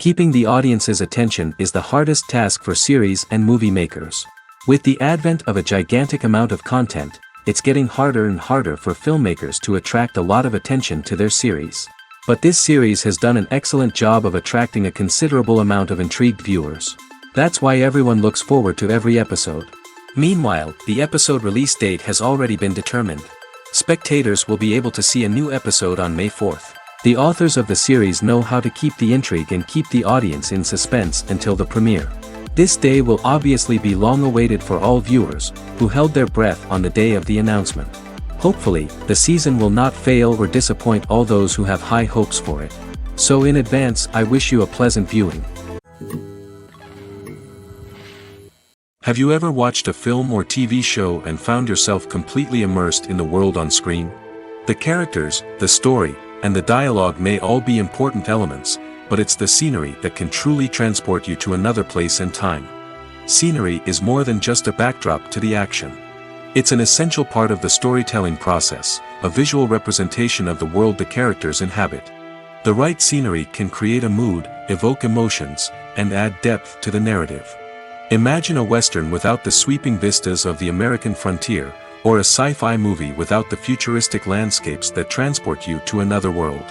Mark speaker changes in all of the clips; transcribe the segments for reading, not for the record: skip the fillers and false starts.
Speaker 1: Keeping the audience's attention is the hardest task for series and movie makers. With the advent of a gigantic amount of content, it's getting harder and harder for filmmakers to attract a lot of attention to their series. But this series has done an excellent job of attracting a considerable amount of intrigued viewers. That's why everyone looks forward to every episode. Meanwhile, the episode release date has already been determined. Spectators will be able to see a new episode on May 4th. The authors of the series know how to keep the intrigue and keep the audience in suspense until the premiere. This day will obviously be long awaited for all viewers, who held their breath on the day of the announcement. Hopefully, the season will not fail or disappoint all those who have high hopes for it. So in advance, I wish you a pleasant viewing. Have you ever watched a film or TV show and found yourself completely immersed in the world on screen? The characters, the story, and the dialogue may all be important elements, but it's the scenery that can truly transport you to another place and time. Scenery is more than just a backdrop to the action. It's an essential part of the storytelling process, a visual representation of the world the characters inhabit. The right scenery can create a mood, evoke emotions, and add depth to the narrative. Imagine a western without the sweeping vistas of the American frontier, or a sci-fi movie without the futuristic landscapes that transport you to another world.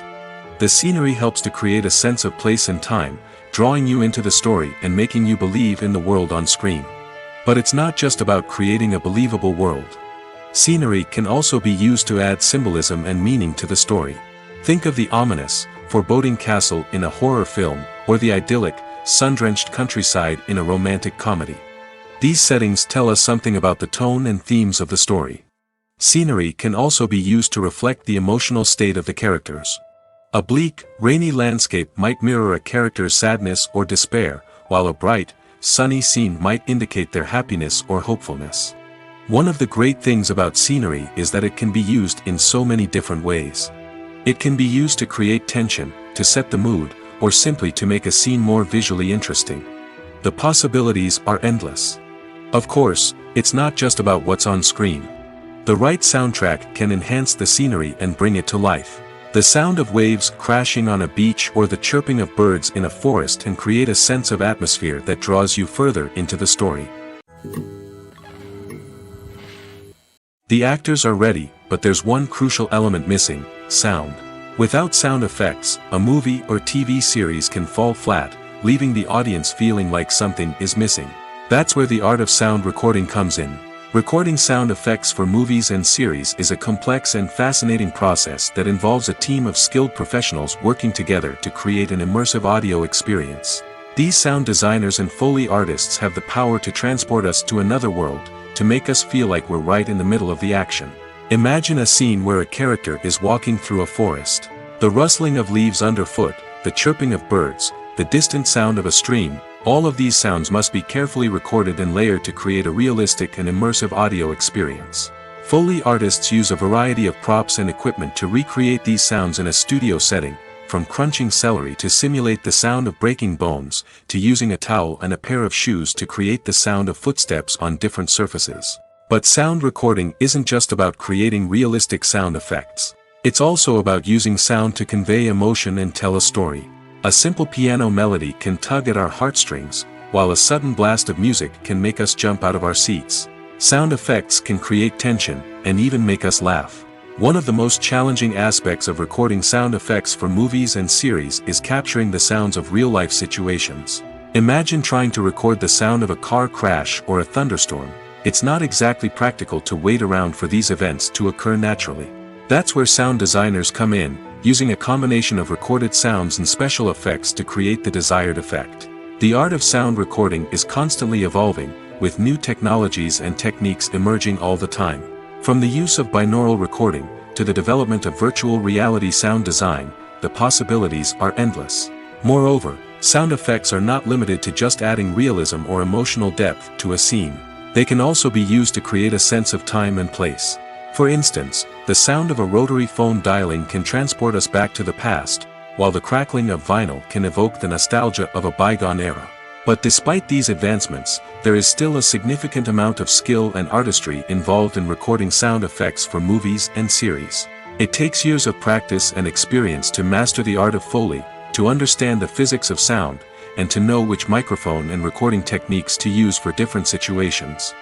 Speaker 1: The scenery helps to create a sense of place and time, drawing you into the story and making you believe in the world on screen. But it's not just about creating a believable world. Scenery can also be used to add symbolism and meaning to the story. Think of the ominous, foreboding castle in a horror film, or the idyllic, sun-drenched countryside in a romantic comedy. These settings tell us something about the tone and themes of the story. Scenery can also be used to reflect the emotional state of the characters. A bleak, rainy landscape might mirror a character's sadness or despair, while a bright, sunny scene might indicate their happiness or hopefulness. One of the great things about scenery is that it can be used in so many different ways. It can be used to create tension, to set the mood, or simply to make a scene more visually interesting. The possibilities are endless. Of course, it's not just about what's on screen. The right soundtrack can enhance the scenery and bring it to life. The sound of waves crashing on a beach or the chirping of birds in a forest can create a sense of atmosphere that draws you further into the story. The actors are ready, but there's one crucial element missing: sound. Without sound effects, a movie or TV series can fall flat, leaving the audience feeling like something is missing. That's where the art of sound recording comes in. Recording sound effects for movies and series is a complex and fascinating process that involves a team of skilled professionals working together to create an immersive audio experience. These sound designers and Foley artists have the power to transport us to another world, to make us feel like we're right in the middle of the action. Imagine a scene where a character is walking through a forest. The rustling of leaves underfoot, the chirping of birds, the distant sound of a stream, all of these sounds must be carefully recorded and layered to create a realistic and immersive audio experience. Foley artists use a variety of props and equipment to recreate these sounds in a studio setting, from crunching celery to simulate the sound of breaking bones, to using a towel and a pair of shoes to create the sound of footsteps on different surfaces. But sound recording isn't just about creating realistic sound effects. It's also about using sound to convey emotion and tell a story. A simple piano melody can tug at our heartstrings, while a sudden blast of music can make us jump out of our seats. Sound effects can create tension, and even make us laugh. One of the most challenging aspects of recording sound effects for movies and series is capturing the sounds of real-life situations. Imagine trying to record the sound of a car crash or a thunderstorm. It's not exactly practical to wait around for these events to occur naturally. That's where sound designers come in, using a combination of recorded sounds and special effects to create the desired effect. The art of sound recording is constantly evolving, with new technologies and techniques emerging all the time. From the use of binaural recording, to the development of virtual reality sound design, the possibilities are endless. Moreover, sound effects are not limited to just adding realism or emotional depth to a scene. They can also be used to create a sense of time and place. For instance, the sound of a rotary phone dialing can transport us back to the past, while the crackling of vinyl can evoke the nostalgia of a bygone era. But despite these advancements, there is still a significant amount of skill and artistry involved in recording sound effects for movies and series. It takes years of practice and experience to master the art of Foley, to understand the physics of sound, and to know which microphone and recording techniques to use for different situations.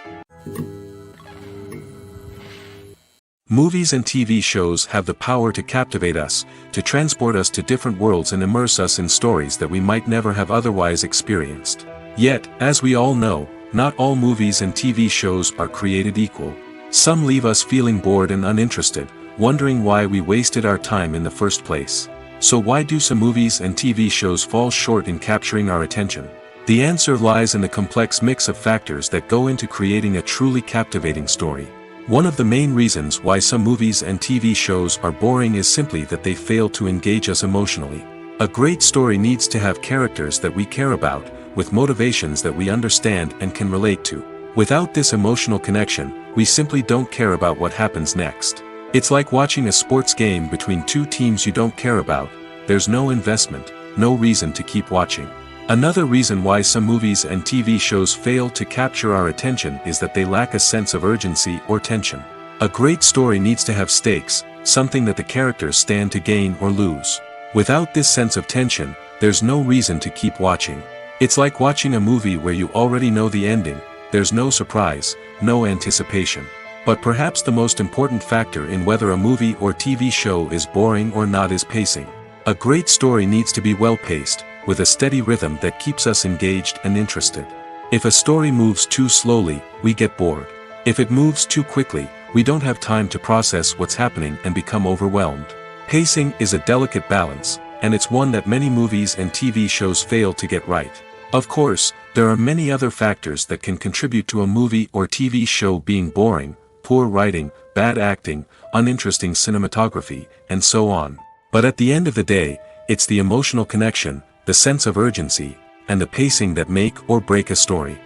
Speaker 1: Movies and TV shows have the power to captivate us, to transport us to different worlds and immerse us in stories that we might never have otherwise experienced. Yet, as we all know, not all movies and TV shows are created equal. Some leave us feeling bored and uninterested, wondering why we wasted our time in the first place. So why do some movies and TV shows fall short in capturing our attention? The answer lies in the complex mix of factors that go into creating a truly captivating story. One of the main reasons why some movies and TV shows are boring is simply that they fail to engage us emotionally. A great story needs to have characters that we care about, with motivations that we understand and can relate to. Without this emotional connection, we simply don't care about what happens next. It's like watching a sports game between two teams you don't care about. There's no investment, no reason to keep watching. Another reason why some movies and TV shows fail to capture our attention is that they lack a sense of urgency or tension. A great story needs to have stakes, something that the characters stand to gain or lose. Without this sense of tension, there's no reason to keep watching. It's like watching a movie where you already know the ending. There's no surprise, no anticipation. But perhaps the most important factor in whether a movie or TV show is boring or not is pacing. A great story needs to be well-paced, with a steady rhythm that keeps us engaged and interested. If a story moves too slowly, we get bored. If it moves too quickly, we don't have time to process what's happening and become overwhelmed. Pacing is a delicate balance, and it's one that many movies and TV shows fail to get right. Of course, there are many other factors that can contribute to a movie or TV show being boring: poor writing, bad acting, uninteresting cinematography, and so on. But at the end of the day, it's the emotional connection, the sense of urgency, and the pacing that make or break a story.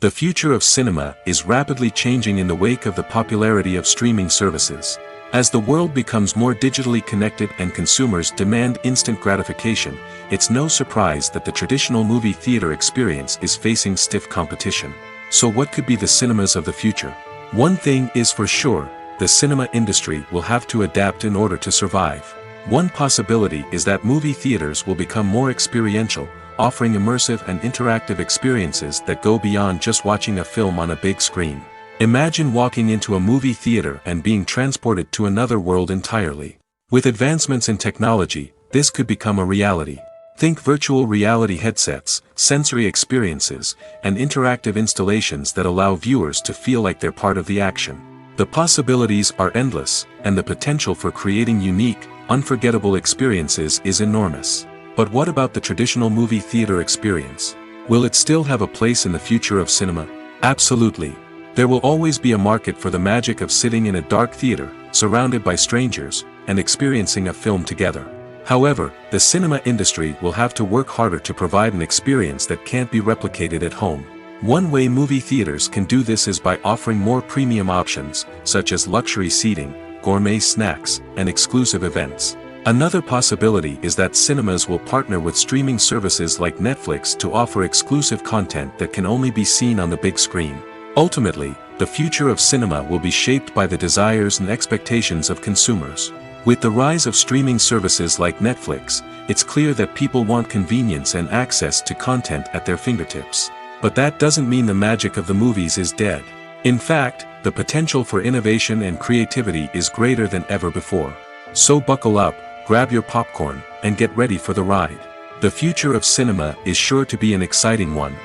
Speaker 1: The future of cinema is rapidly changing in the wake of the popularity of streaming services. As the world becomes more digitally connected and consumers demand instant gratification, it's no surprise that the traditional movie theater experience is facing stiff competition. So what could be the cinemas of the future? One thing is for sure, the cinema industry will have to adapt in order to survive. One possibility is that movie theaters will become more experiential, offering immersive and interactive experiences that go beyond just watching a film on a big screen. Imagine walking into a movie theater and being transported to another world entirely. With advancements in technology, this could become a reality. Think virtual reality headsets, sensory experiences, and interactive installations that allow viewers to feel like they're part of the action. The possibilities are endless, and the potential for creating unique, unforgettable experiences is enormous. But what about the traditional movie theater experience? Will it still have a place in the future of cinema? Absolutely. There will always be a market for the magic of sitting in a dark theater, surrounded by strangers, and experiencing a film together. However, the cinema industry will have to work harder to provide an experience that can't be replicated at home. One way movie theaters can do this is by offering more premium options, such as luxury seating, gourmet snacks, and exclusive events. Another possibility is that cinemas will partner with streaming services like Netflix to offer exclusive content that can only be seen on the big screen. Ultimately, the future of cinema will be shaped by the desires and expectations of consumers. With the rise of streaming services like Netflix, it's clear that people want convenience and access to content at their fingertips. But that doesn't mean the magic of the movies is dead. In fact, the potential for innovation and creativity is greater than ever before. So buckle up, grab your popcorn, and get ready for the ride. The future of cinema is sure to be an exciting one.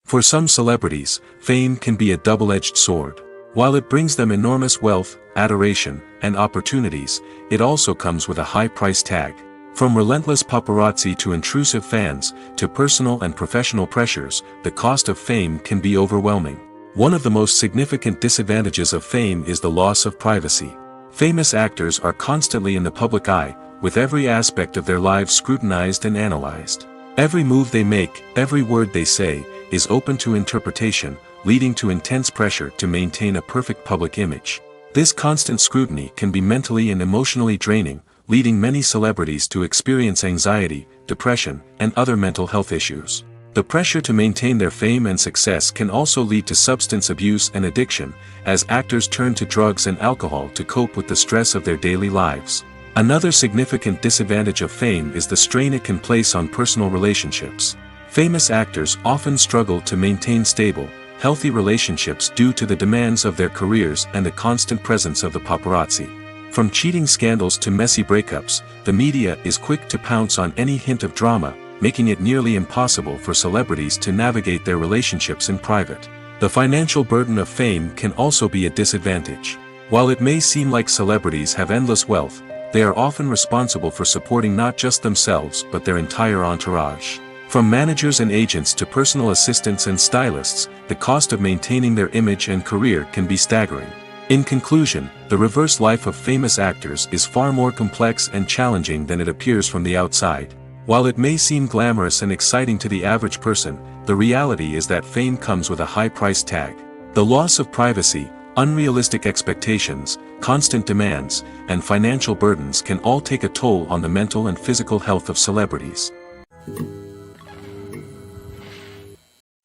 Speaker 1: For some celebrities, fame can be a double-edged sword. While it brings them enormous wealth, adoration, and opportunities, it also comes with a high price tag. From relentless paparazzi to intrusive fans, to personal and professional pressures, the cost of fame can be overwhelming. One of the most significant disadvantages of fame is the loss of privacy. Famous actors are constantly in the public eye, with every aspect of their lives scrutinized and analyzed. Every move they make, every word they say, is open to interpretation, leading to intense pressure to maintain a perfect public image. This constant scrutiny can be mentally and emotionally draining, leading many celebrities to experience anxiety, depression, and other mental health issues. The pressure to maintain their fame and success can also lead to substance abuse and addiction, as actors turn to drugs and alcohol to cope with the stress of their daily lives. Another significant disadvantage of fame is the strain it can place on personal relationships. Famous actors often struggle to maintain stable, healthy relationships due to the demands of their careers and the constant presence of the paparazzi. From cheating scandals to messy breakups, the media is quick to pounce on any hint of drama, making it nearly impossible for celebrities to navigate their relationships in private. The financial burden of fame can also be a disadvantage. While it may seem like celebrities have endless wealth, they are often responsible for supporting not just themselves but their entire entourage. From managers and agents to personal assistants and stylists, the cost of maintaining their image and career can be staggering. In conclusion, the reverse life of famous actors is far more complex and challenging than it appears from the outside. While it may seem glamorous and exciting to the average person, the reality is that fame comes with a high price tag. The loss of privacy, unrealistic expectations, constant demands, and financial burdens can all take a toll on the mental and physical health of celebrities.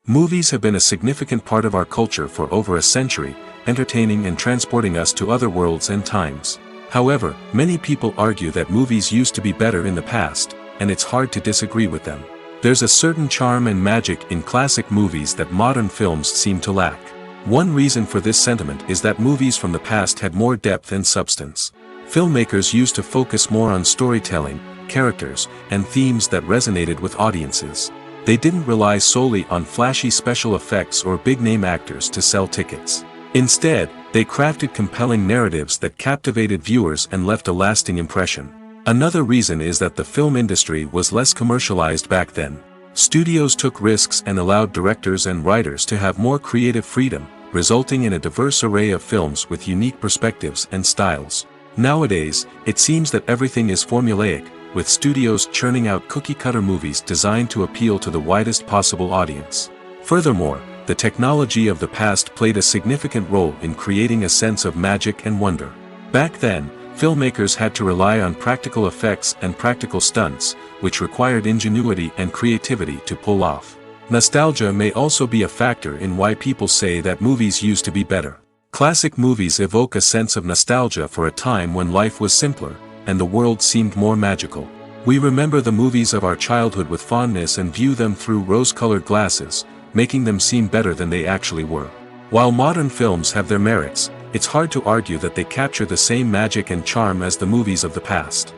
Speaker 1: Movies have been a significant part of our culture for over a century, entertaining and transporting us to other worlds and times. However, many people argue that movies used to be better in the past, and it's hard to disagree with them. There's a certain charm and magic in classic movies that modern films seem to lack. One reason for this sentiment is that movies from the past had more depth and substance. Filmmakers used to focus more on storytelling, characters, and themes that resonated with audiences. They didn't rely solely on flashy special effects or big-name actors to sell tickets. Instead, they crafted compelling narratives that captivated viewers and left a lasting impression. Another reason is that the film industry was less commercialized back then. Studios took risks and allowed directors and writers to have more creative freedom, resulting in a diverse array of films with unique perspectives and styles. Nowadays, it seems that everything is formulaic, with studios churning out cookie-cutter movies designed to appeal to the widest possible audience. Furthermore, the technology of the past played a significant role in creating a sense of magic and wonder. Back then, filmmakers had to rely on practical effects and practical stunts, which required ingenuity and creativity to pull off. Nostalgia may also be a factor in why people say that movies used to be better. Classic movies evoke a sense of nostalgia for a time when life was simpler, and the world seemed more magical. We remember the movies of our childhood with fondness and view them through rose-colored glasses, making them seem better than they actually were. While modern films have their merits, it's hard to argue that they capture the same magic and charm as the movies of the past.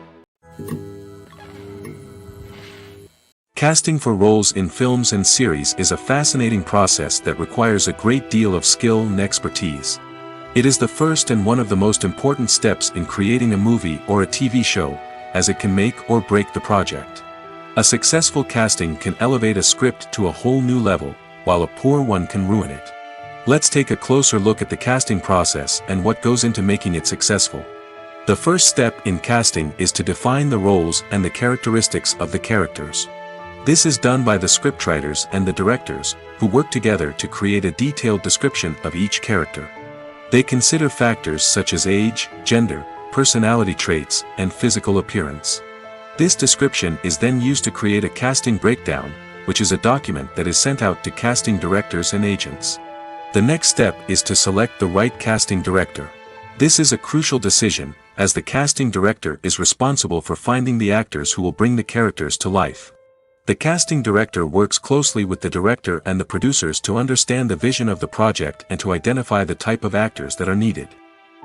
Speaker 1: Casting for roles in films and series is a fascinating process that requires a great deal of skill and expertise. It is the first and one of the most important steps in creating a movie or a TV show, as it can make or break the project. A successful casting can elevate a script to a whole new level, while a poor one can ruin it. Let's take a closer look at the casting process and what goes into making it successful. The first step in casting is to define the roles and the characteristics of the characters. This is done by the scriptwriters and the directors, who work together to create a detailed description of each character. They consider factors such as age, gender, personality traits, and physical appearance. This description is then used to create a casting breakdown, which is a document that is sent out to casting directors and agents. The next step is to select the right casting director. This is a crucial decision, as the casting director is responsible for finding the actors who will bring the characters to life. The casting director works closely with the director and the producers to understand the vision of the project and to identify the type of actors that are needed.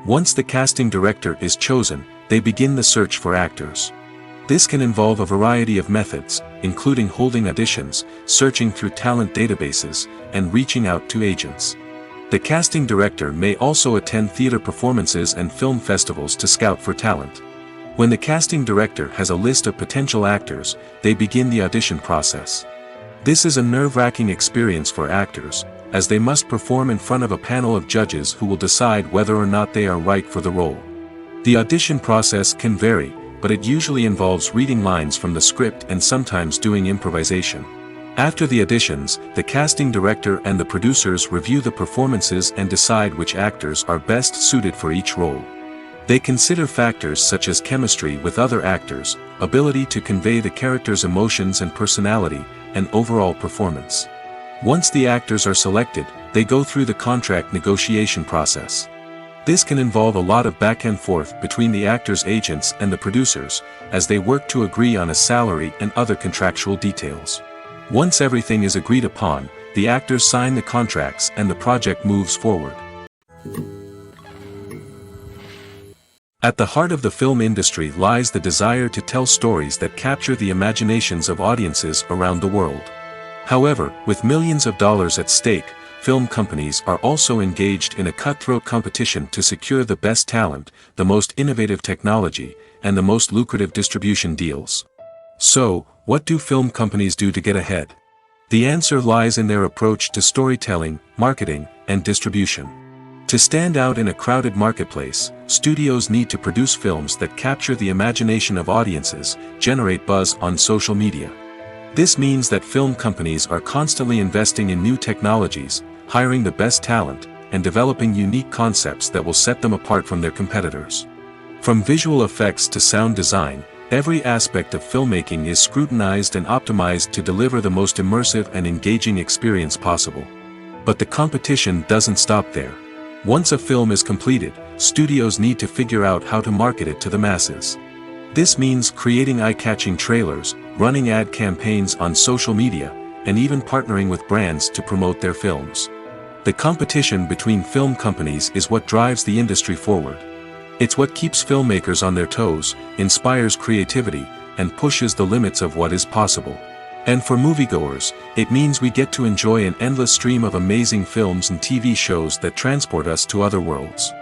Speaker 1: Once the casting director is chosen, they begin the search for actors. This can involve a variety of methods, including holding auditions, searching through talent databases, and reaching out to agents. The casting director may also attend theater performances and film festivals to scout for talent. When the casting director has a list of potential actors, they begin the audition process. This is a nerve-wracking experience for actors, as they must perform in front of a panel of judges who will decide whether or not they are right for the role. The audition process can vary, but it usually involves reading lines from the script and sometimes doing improvisation. After the auditions, the casting director and the producers review the performances and decide which actors are best suited for each role. They consider factors such as chemistry with other actors, ability to convey the character's emotions and personality, and overall performance. Once the actors are selected, they go through the contract negotiation process. This can involve a lot of back and forth between the actors' agents and the producers, as they work to agree on a salary and other contractual details. Once everything is agreed upon, the actors sign the contracts and the project moves forward. At the heart of the film industry lies the desire to tell stories that capture the imaginations of audiences around the world. However, with millions of dollars at stake, film companies are also engaged in a cutthroat competition to secure the best talent, the most innovative technology, and the most lucrative distribution deals. So, what do film companies do to get ahead? The answer lies in their approach to storytelling, marketing, and distribution. To stand out in a crowded marketplace, studios need to produce films that capture the imagination of audiences, generate buzz on social media. This means that film companies are constantly investing in new technologies, hiring the best talent, and developing unique concepts that will set them apart from their competitors. From visual effects to sound design, every aspect of filmmaking is scrutinized and optimized to deliver the most immersive and engaging experience possible. But the competition doesn't stop there. Once a film is completed, studios need to figure out how to market it to the masses. This means creating eye-catching trailers, running ad campaigns on social media, and even partnering with brands to promote their films. The competition between film companies is what drives the industry forward. It's what keeps filmmakers on their toes, inspires creativity, and pushes the limits of what is possible. And for moviegoers, it means we get to enjoy an endless stream of amazing films and TV shows that transport us to other worlds.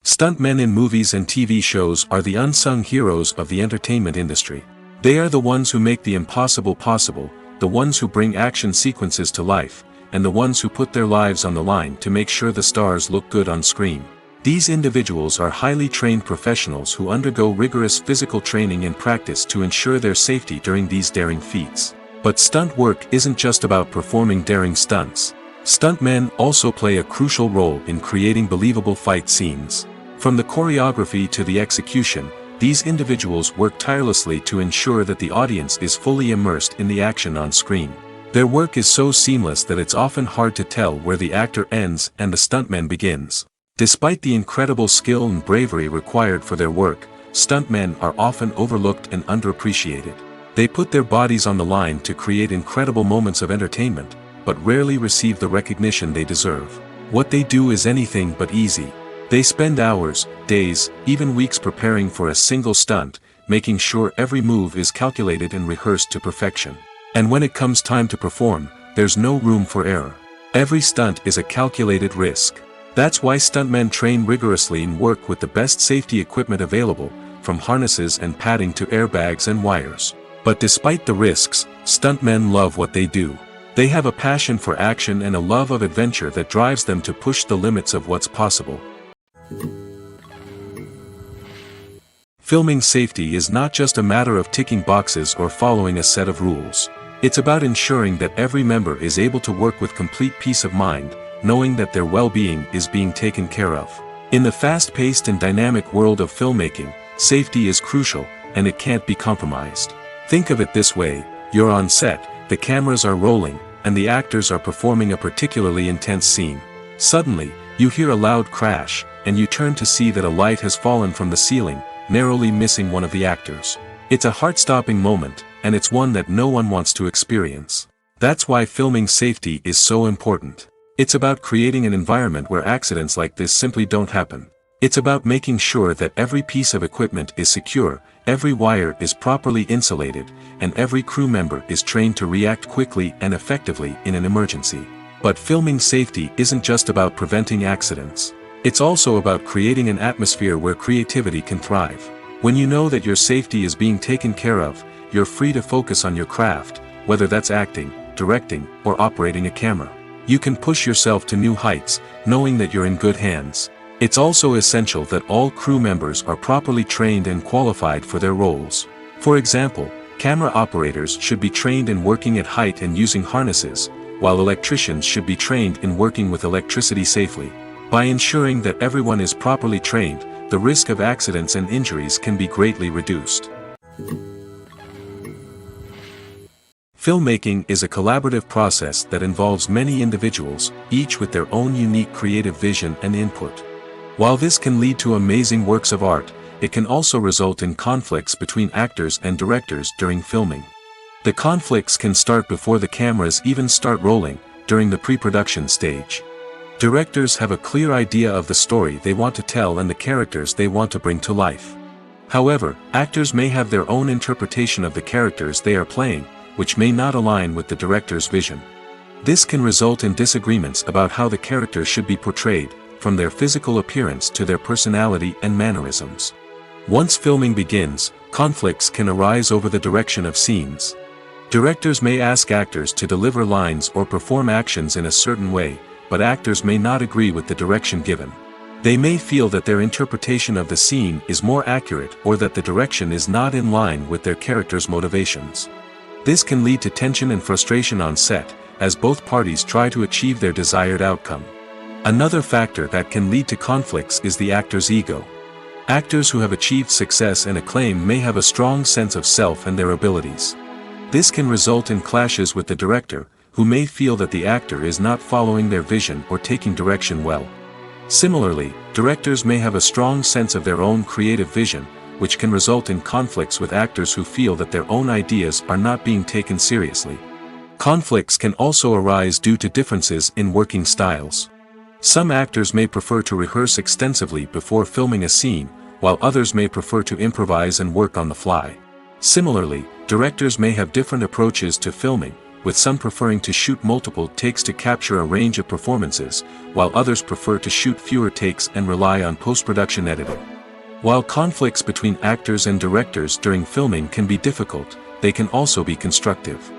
Speaker 1: Stuntmen in movies and TV shows are the unsung heroes of the entertainment industry. They are the ones who make the impossible possible, the ones who bring action sequences to life, and the ones who put their lives on the line to make sure the stars look good on screen. These individuals are highly trained professionals who undergo rigorous physical training and practice to ensure their safety during these daring feats. But stunt work isn't just about performing daring stunts. Stuntmen also play a crucial role in creating believable fight scenes. From the choreography to the execution, these individuals work tirelessly to ensure that the audience is fully immersed in the action on screen. Their work is so seamless that it's often hard to tell where the actor ends and the stuntman begins. Despite the incredible skill and bravery required for their work, stuntmen are often overlooked and underappreciated. They put their bodies on the line to create incredible moments of entertainment, but rarely receive the recognition they deserve. What they do is anything but easy. They spend hours, days, even weeks preparing for a single stunt, making sure every move is calculated and rehearsed to perfection. And when it comes time to perform, there's no room for error. Every stunt is a calculated risk. That's why stuntmen train rigorously and work with the best safety equipment available, from harnesses and padding to airbags and wires. But despite the risks, stuntmen love what they do. They have a passion for action and a love of adventure that drives them to push the limits of what's possible. Filming safety is not just a matter of ticking boxes or following a set of rules. It's about ensuring that every member is able to work with complete peace of mind, knowing that their well-being is being taken care of. In the fast-paced and dynamic world of filmmaking, safety is crucial, and it can't be compromised. Think of it this way: you're on set, the cameras are rolling, and the actors are performing a particularly intense scene. Suddenly, you hear a loud crash, and you turn to see that a light has fallen from the ceiling, narrowly missing one of the actors. It's a heart-stopping moment, and it's one that no one wants to experience. That's why filming safety is so important. It's about creating an environment where accidents like this simply don't happen. It's about making sure that every piece of equipment is secure, every wire is properly insulated, and every crew member is trained to react quickly and effectively in an emergency. But filming safety isn't just about preventing accidents. It's also about creating an atmosphere where creativity can thrive. When you know that your safety is being taken care of, you're free to focus on your craft, whether that's acting, directing, or operating a camera. You can push yourself to new heights, knowing that you're in good hands. It's also essential that all crew members are properly trained and qualified for their roles. For example, camera operators should be trained in working at height and using harnesses, while electricians should be trained in working with electricity safely. By ensuring that everyone is properly trained, the risk of accidents and injuries can be greatly reduced. Filmmaking is a collaborative process that involves many individuals, each with their own unique creative vision and input. While this can lead to amazing works of art, it can also result in conflicts between actors and directors during filming. The conflicts can start before the cameras even start rolling, during the pre-production stage. Directors have a clear idea of the story they want to tell and the characters they want to bring to life. However, actors may have their own interpretation of the characters they are playing, which may not align with the director's vision. This can result in disagreements about how the characters should be portrayed, from their physical appearance to their personality and mannerisms. Once filming begins, conflicts can arise over the direction of scenes. Directors may ask actors to deliver lines or perform actions in a certain way, but actors may not agree with the direction given. They may feel that their interpretation of the scene is more accurate or that the direction is not in line with their character's motivations. This can lead to tension and frustration on set, as both parties try to achieve their desired outcome. Another factor that can lead to conflicts is the actor's ego. Actors who have achieved success and acclaim may have a strong sense of self and their abilities. This can result in clashes with the director, who may feel that the actor is not following their vision or taking direction well. Similarly, directors may have a strong sense of their own creative vision, which can result in conflicts with actors who feel that their own ideas are not being taken seriously. Conflicts can also arise due to differences in working styles. Some actors may prefer to rehearse extensively before filming a scene, while others may prefer to improvise and work on the fly. Similarly, directors may have different approaches to filming, with some preferring to shoot multiple takes to capture a range of performances, while others prefer to shoot fewer takes and rely on post-production editing. While conflicts between actors and directors during filming can be difficult, they can also be constructive.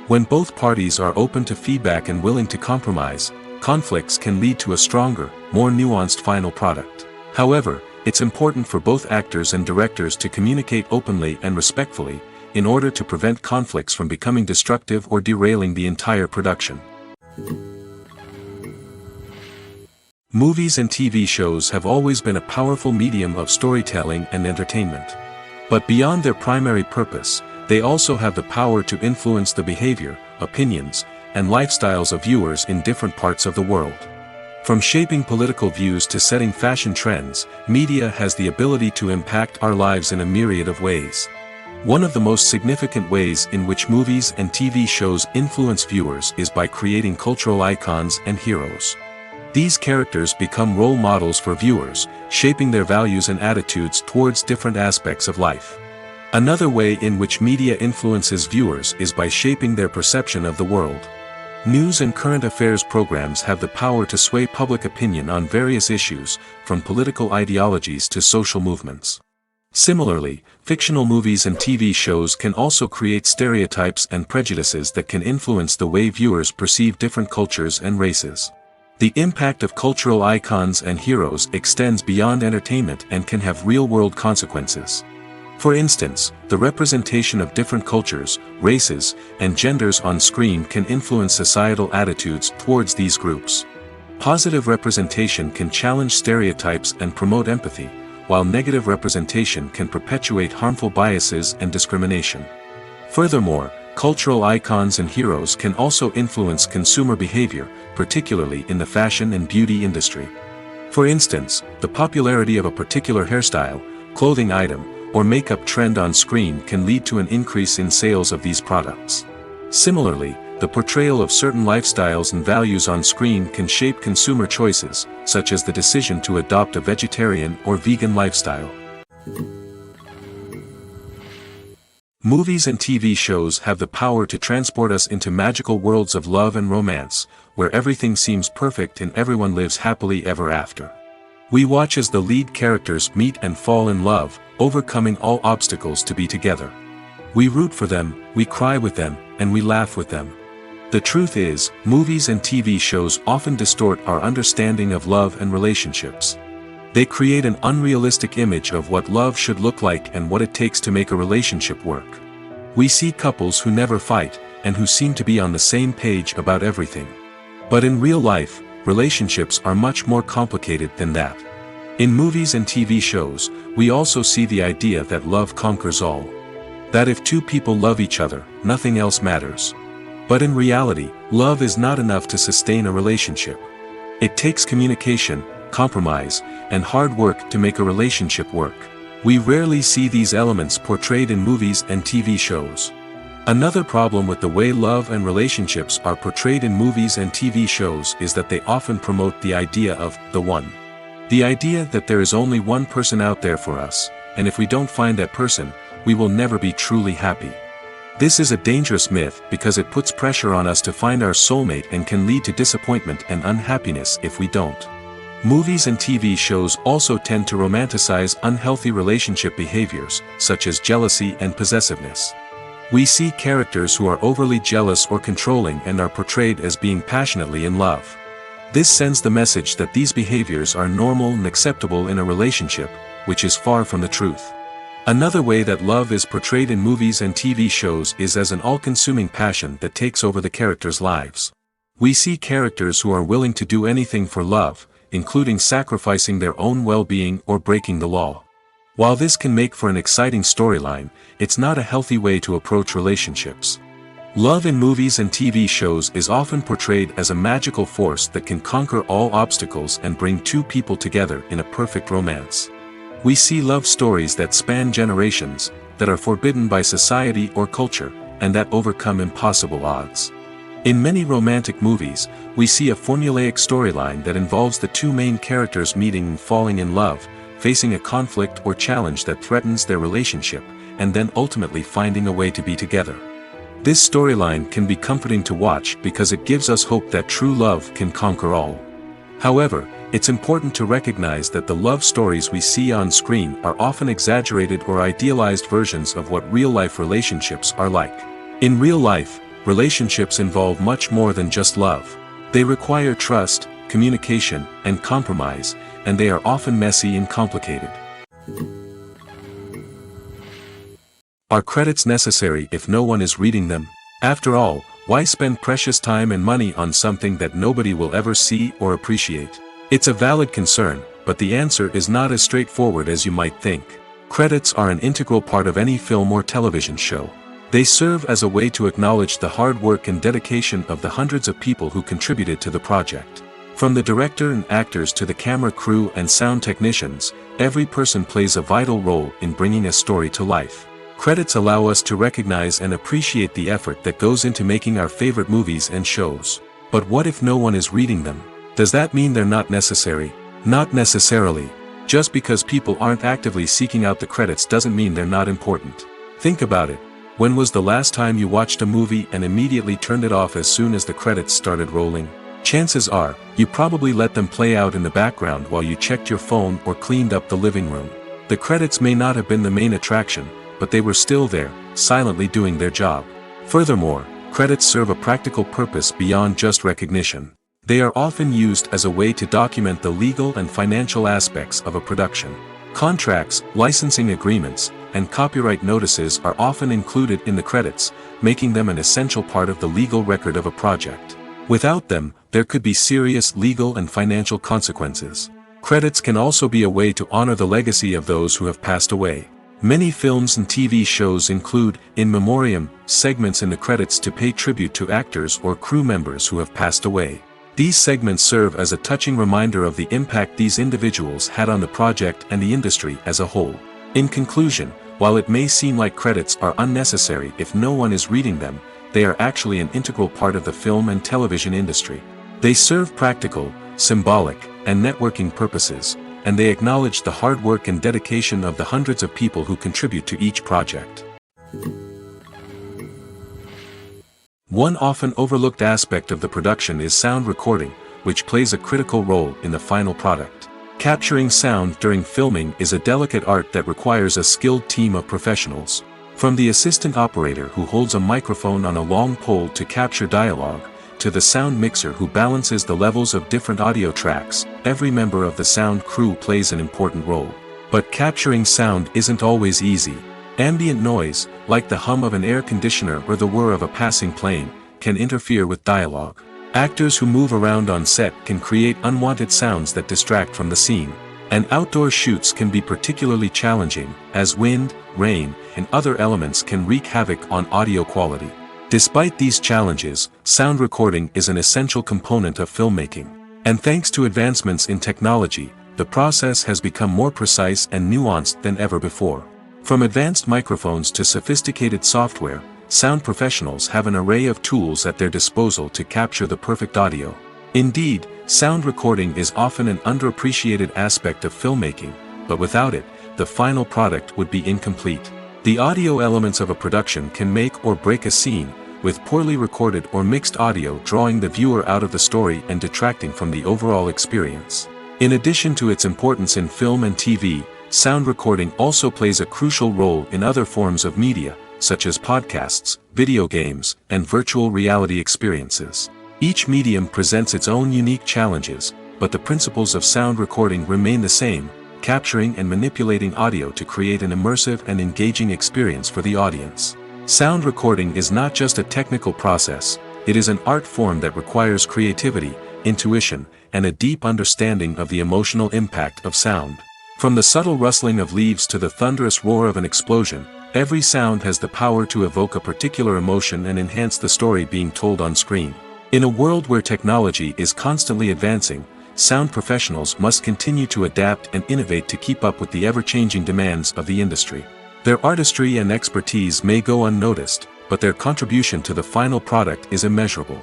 Speaker 1: When both parties are open to feedback and willing to compromise, conflicts can lead to a stronger, more nuanced final product. However, it's important for both actors and directors to communicate openly and respectfully, in order to prevent conflicts from becoming destructive or derailing the entire production. Movies and TV shows have always been a powerful medium of storytelling and entertainment. But beyond their primary purpose, they also have the power to influence the behavior, opinions, and lifestyles of viewers in different parts of the world. From shaping political views to setting fashion trends, media has the ability to impact our lives in a myriad of ways. One of the most significant ways in which movies and TV shows influence viewers is by creating cultural icons and heroes. These characters become role models for viewers, shaping their values and attitudes towards different aspects of life. Another way in which media influences viewers is by shaping their perception of the world. News and current affairs programs have the power to sway public opinion on various issues, from political ideologies to social movements. Similarly, fictional movies and TV shows can also create stereotypes and prejudices that can influence the way viewers perceive different cultures and races. The impact of cultural icons and heroes extends beyond entertainment and can have real-world consequences. For instance, the representation of different cultures, races, and genders on screen can influence societal attitudes towards these groups. Positive representation can challenge stereotypes and promote empathy, while negative representation can perpetuate harmful biases and discrimination. Furthermore, cultural icons and heroes can also influence consumer behavior, particularly in the fashion and beauty industry. For instance, the popularity of a particular hairstyle, clothing item, or makeup trend on screen can lead to an increase in sales of these products. Similarly, the portrayal of certain lifestyles and values on screen can shape consumer choices, such as the decision to adopt a vegetarian or vegan lifestyle. Movies and TV shows have the power to transport us into magical worlds of love and romance, where everything seems perfect and everyone lives happily ever after. We watch as the lead characters meet and fall in love, overcoming all obstacles to be together. We root for them, we cry with them, and we laugh with them. The truth is, movies and TV shows often distort our understanding of love and relationships. They create an unrealistic image of what love should look like and what it takes to make a relationship work. We see couples who never fight, and who seem to be on the same page about everything. But in real life, relationships are much more complicated than that. In movies and TV shows, we also see the idea that love conquers all. That if two people love each other, nothing else matters. But in reality, love is not enough to sustain a relationship. It takes communication, compromise, and hard work to make a relationship work. We rarely see these elements portrayed in movies and TV shows. Another problem with the way love and relationships are portrayed in movies and TV shows is that they often promote the idea of the one. The idea that there is only one person out there for us, and if we don't find that person, we will never be truly happy. This is a dangerous myth because it puts pressure on us to find our soulmate and can lead to disappointment and unhappiness if we don't. Movies and TV shows also tend to romanticize unhealthy relationship behaviors, such as jealousy and possessiveness. We see characters who are overly jealous or controlling and are portrayed as being passionately in love. This sends the message that these behaviors are normal and acceptable in a relationship, which is far from the truth. Another way that love is portrayed in movies and TV shows is as an all-consuming passion that takes over the characters' lives. We see characters who are willing to do anything for love, including sacrificing their own well-being or breaking the law. While this can make for an exciting storyline, it's not a healthy way to approach relationships. Love in movies and TV shows is often portrayed as a magical force that can conquer all obstacles and bring two people together in a perfect romance. We see love stories that span generations, that are forbidden by society or culture, and that overcome impossible odds. In many romantic movies, we see a formulaic storyline that involves the two main characters meeting and falling in love, facing a conflict or challenge that threatens their relationship, and then ultimately finding a way to be together. This storyline can be comforting to watch because it gives us hope that true love can conquer all. However, it's important to recognize that the love stories we see on screen are often exaggerated or idealized versions of what real-life relationships are like. In real life, relationships involve much more than just love. They require trust, communication, and compromise, and they are often messy and complicated. Are credits necessary if no one is reading them? After all, why spend precious time and money on something that nobody will ever see or appreciate? It's a valid concern, but the answer is not as straightforward as you might think. Credits are an integral part of any film or television show. They serve as a way to acknowledge the hard work and dedication of the hundreds of people who contributed to the project. From the director and actors to the camera crew and sound technicians, every person plays a vital role in bringing a story to life. Credits allow us to recognize and appreciate the effort that goes into making our favorite movies and shows. But what if no one is reading them? Does that mean they're not necessary? Not necessarily. Just because people aren't actively seeking out the credits doesn't mean they're not important. Think about it. When was the last time you watched a movie and immediately turned it off as soon as the credits started rolling? Chances are, you probably let them play out in the background while you checked your phone or cleaned up the living room. The credits may not have been the main attraction, but they were still there, silently doing their job. Furthermore, credits serve a practical purpose beyond just recognition. They are often used as a way to document the legal and financial aspects of a production. Contracts, licensing agreements, and copyright notices are often included in the credits, making them an essential part of the legal record of a project. Without them, there could be serious legal and financial consequences. Credits can also be a way to honor the legacy of those who have passed away. Many films and TV shows include, in memoriam, segments in the credits to pay tribute to actors or crew members who have passed away. These segments serve as a touching reminder of the impact these individuals had on the project and the industry as a whole. In conclusion, while it may seem like credits are unnecessary if no one is reading them, they are actually an integral part of the film and television industry. They serve practical, symbolic, and networking purposes, and they acknowledge the hard work and dedication of the hundreds of people who contribute to each project. One often overlooked aspect of the production is sound recording, which plays a critical role in the final product. Capturing sound during filming is a delicate art that requires a skilled team of professionals. From the assistant operator who holds a microphone on a long pole to capture dialogue, to the sound mixer who balances the levels of different audio tracks, every member of the sound crew plays an important role. But capturing sound isn't always easy. Ambient noise, like the hum of an air conditioner or the whir of a passing plane, can interfere with dialogue. Actors who move around on set can create unwanted sounds that distract from the scene. And outdoor shoots can be particularly challenging, as wind, rain, and other elements can wreak havoc on audio quality. Despite these challenges, sound recording is an essential component of filmmaking. And thanks to advancements in technology, the process has become more precise and nuanced than ever before. From advanced microphones to sophisticated software, sound professionals have an array of tools at their disposal to capture the perfect audio. Indeed, sound recording is often an underappreciated aspect of filmmaking, but without it, the final product would be incomplete. The audio elements of a production can make or break a scene, with poorly recorded or mixed audio drawing the viewer out of the story and detracting from the overall experience. In addition to its importance in film and TV, sound recording also plays a crucial role in other forms of media, such as podcasts, video games, and virtual reality experiences. Each medium presents its own unique challenges, but the principles of sound recording remain the same, capturing and manipulating audio to create an immersive and engaging experience for the audience. Sound recording is not just a technical process, it is an art form that requires creativity, intuition, and a deep understanding of the emotional impact of sound. From the subtle rustling of leaves to the thunderous roar of an explosion, every sound has the power to evoke a particular emotion and enhance the story being told on screen. In a world where technology is constantly advancing, sound professionals must continue to adapt and innovate to keep up with the ever-changing demands of the industry. Their artistry and expertise may go unnoticed, but their contribution to the final product is immeasurable.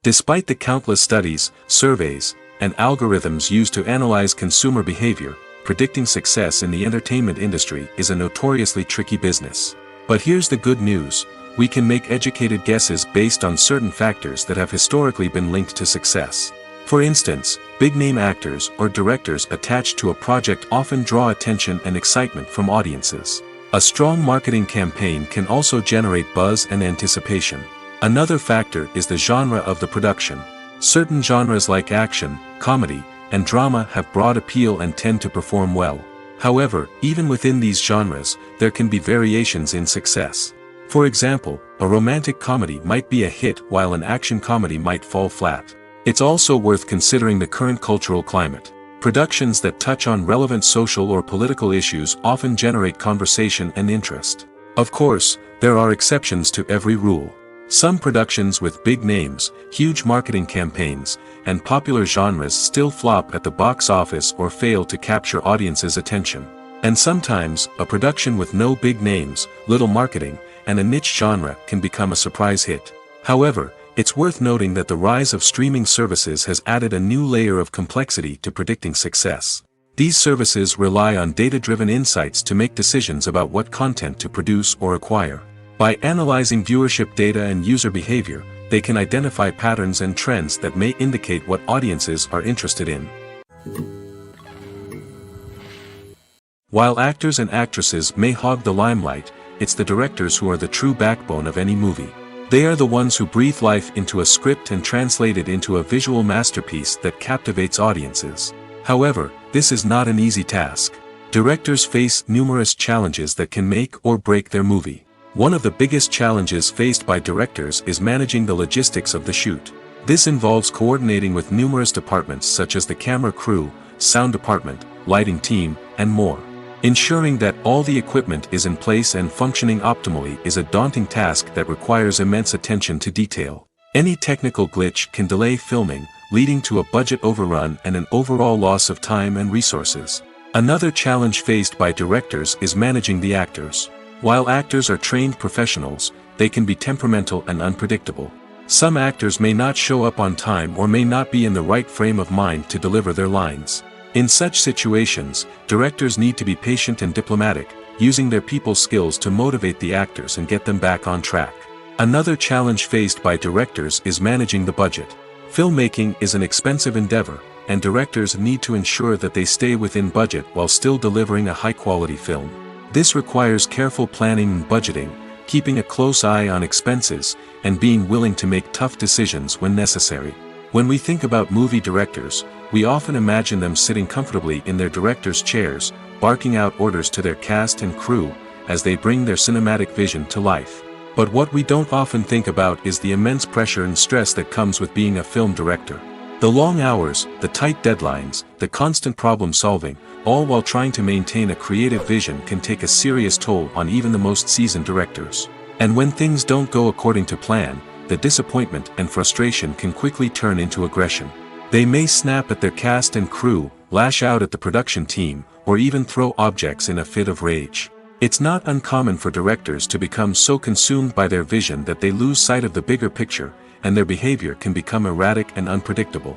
Speaker 1: Despite the countless studies, surveys, and algorithms used to analyze consumer behavior, predicting success in the entertainment industry is a notoriously tricky business. But here's the good news: we can make educated guesses based on certain factors that have historically been linked to success. For instance, big-name actors or directors attached to a project often draw attention and excitement from audiences. A strong marketing campaign can also generate buzz and anticipation. Another factor is the genre of the production. Certain genres like action, comedy, and drama have broad appeal and tend to perform well. However, even within these genres, there can be variations in success. For example, a romantic comedy might be a hit while an action comedy might fall flat. It's also worth considering the current cultural climate. Productions that touch on relevant social or political issues often generate conversation and interest. Of course, there are exceptions to every rule. Some productions with big names, huge marketing campaigns, and popular genres still flop at the box office or fail to capture audiences' attention. And sometimes, a production with no big names, little marketing, and a niche genre can become a surprise hit. However, it's worth noting that the rise of streaming services has added a new layer of complexity to predicting success. These services rely on data-driven insights to make decisions about what content to produce or acquire. By analyzing viewership data and user behavior, they can identify patterns and trends that may indicate what audiences are interested in. While actors and actresses may hog the limelight, it's the directors who are the true backbone of any movie. They are the ones who breathe life into a script and translate it into a visual masterpiece that captivates audiences. However, this is not an easy task. Directors face numerous challenges that can make or break their movie. One of the biggest challenges faced by directors is managing the logistics of the shoot. This involves coordinating with numerous departments such as the camera crew, sound department, lighting team, and more. Ensuring that all the equipment is in place and functioning optimally is a daunting task that requires immense attention to detail. Any technical glitch can delay filming, leading to a budget overrun and an overall loss of time and resources. Another challenge faced by directors is managing the actors. While actors are trained professionals, they can be temperamental and unpredictable. Some actors may not show up on time or may not be in the right frame of mind to deliver their lines. In such situations, directors need to be patient and diplomatic, using their people skills to motivate the actors and get them back on track. Another challenge faced by directors is managing the budget. Filmmaking is an expensive endeavor, and directors need to ensure that they stay within budget while still delivering a high-quality film. This requires careful planning and budgeting, keeping a close eye on expenses, and being willing to make tough decisions when necessary. When we think about movie directors, we often imagine them sitting comfortably in their director's chairs, barking out orders to their cast and crew, as they bring their cinematic vision to life. But what we don't often think about is the immense pressure and stress that comes with being a film director. The long hours, the tight deadlines, the constant problem solving, all while trying to maintain a creative vision can take a serious toll on even the most seasoned directors. And when things don't go according to plan, the disappointment and frustration can quickly turn into aggression. They may snap at their cast and crew, lash out at the production team, or even throw objects in a fit of rage. It's not uncommon for directors to become so consumed by their vision that they lose sight of the bigger picture, and their behavior can become erratic and unpredictable.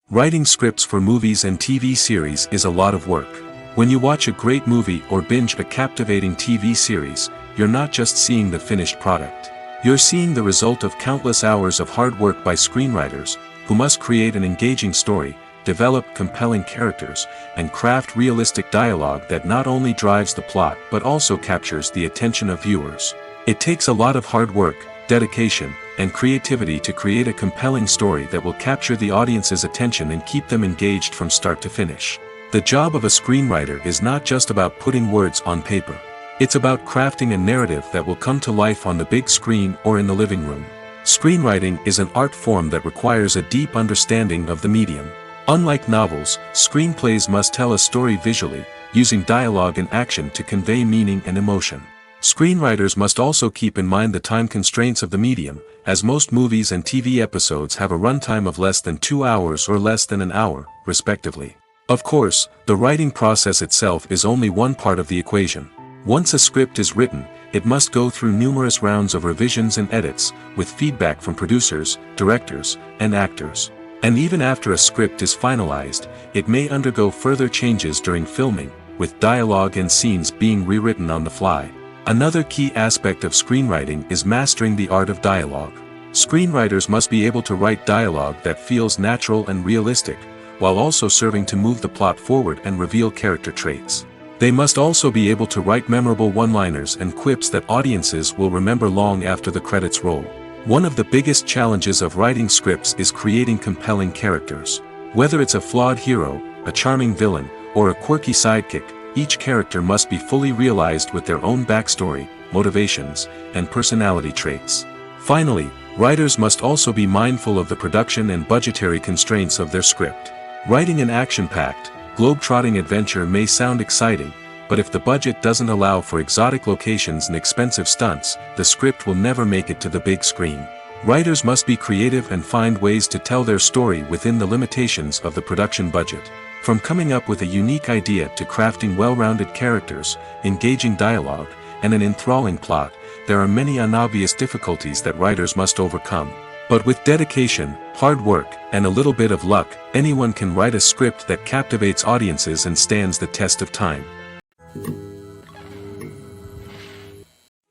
Speaker 1: Writing scripts for movies and TV series is a lot of work. When you watch a great movie or binge a captivating TV series, you're not just seeing the finished product. You're seeing the result of countless hours of hard work by screenwriters, who must create an engaging story, develop compelling characters, and craft realistic dialogue that not only drives the plot but also captures the attention of viewers. It takes a lot of hard work, dedication, and creativity to create a compelling story that will capture the audience's attention and keep them engaged from start to finish. The job of a screenwriter is not just about putting words on paper. It's about crafting a narrative that will come to life on the big screen or in the living room. Screenwriting is an art form that requires a deep understanding of the medium. Unlike novels, screenplays must tell a story visually, using dialogue and action to convey meaning and emotion. Screenwriters must also keep in mind the time constraints of the medium, as most movies and TV episodes have a runtime of less than 2 hours or less than an hour, respectively. Of course, the writing process itself is only one part of the equation. Once a script is written, it must go through numerous rounds of revisions and edits, with feedback from producers, directors, and actors. And even after a script is finalized, it may undergo further changes during filming, with dialogue and scenes being rewritten on the fly. Another key aspect of screenwriting is mastering the art of dialogue. Screenwriters must be able to write dialogue that feels natural and realistic, while also serving to move the plot forward and reveal character traits. They must also be able to write memorable one-liners and quips that audiences will remember long after the credits roll. One of the biggest challenges of writing scripts is creating compelling characters. Whether it's a flawed hero, a charming villain, or a quirky sidekick, each character must be fully realized with their own backstory, motivations, and personality traits. Finally, writers must also be mindful of the production and budgetary constraints of their script. Writing an action-packed, globe-trotting adventure may sound exciting, but if the budget doesn't allow for exotic locations and expensive stunts, the script will never make it to the big screen. Writers must be creative and find ways to tell their story within the limitations of the production budget. From coming up with a unique idea to crafting well-rounded characters, engaging dialogue, and an enthralling plot, there are many unobvious difficulties that writers must overcome. But with dedication, hard work, and a little bit of luck, anyone can write a script that captivates audiences and stands the test of time.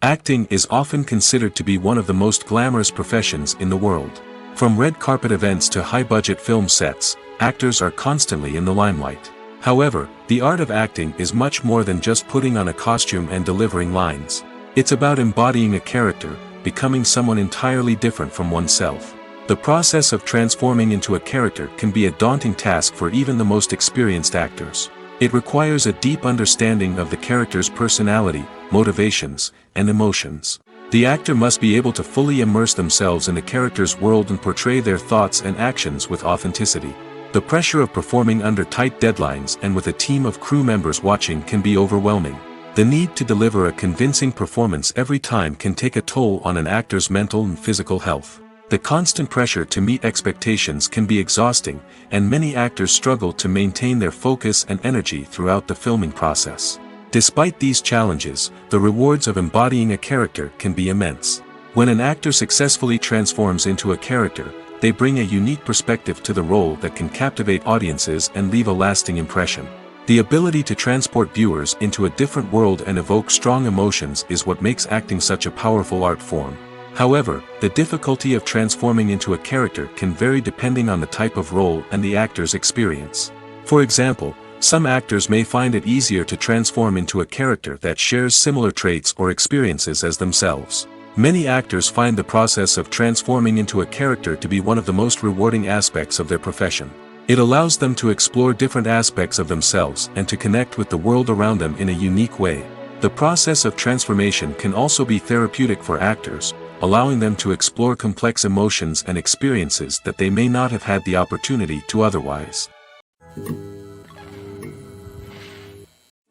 Speaker 1: Acting is often considered to be one of the most glamorous professions in the world. From red carpet events to high-budget film sets, actors are constantly in the limelight. However, the art of acting is much more than just putting on a costume and delivering lines. It's about embodying a character, becoming someone entirely different from oneself. The process of transforming into a character can be a daunting task for even the most experienced actors. It requires a deep understanding of the character's personality, motivations, and emotions. The actor must be able to fully immerse themselves in the character's world and portray their thoughts and actions with authenticity. The pressure of performing under tight deadlines and with a team of crew members watching can be overwhelming. The need to deliver a convincing performance every time can take a toll on an actor's mental and physical health. The constant pressure to meet expectations can be exhausting, and many actors struggle to maintain their focus and energy throughout the filming process. Despite these challenges, the rewards of embodying a character can be immense. When an actor successfully transforms into a character, they bring a unique perspective to the role that can captivate audiences and leave a lasting impression. The ability to transport viewers into a different world and evoke strong emotions is what makes acting such a powerful art form. However, the difficulty of transforming into a character can vary depending on the type of role and the actor's experience. For example, some actors may find it easier to transform into a character that shares similar traits or experiences as themselves. Many actors find the process of transforming into a character to be one of the most rewarding aspects of their profession. It allows them to explore different aspects of themselves and to connect with the world around them in a unique way. The process of transformation can also be therapeutic for actors, allowing them to explore complex emotions and experiences that they may not have had the opportunity to otherwise.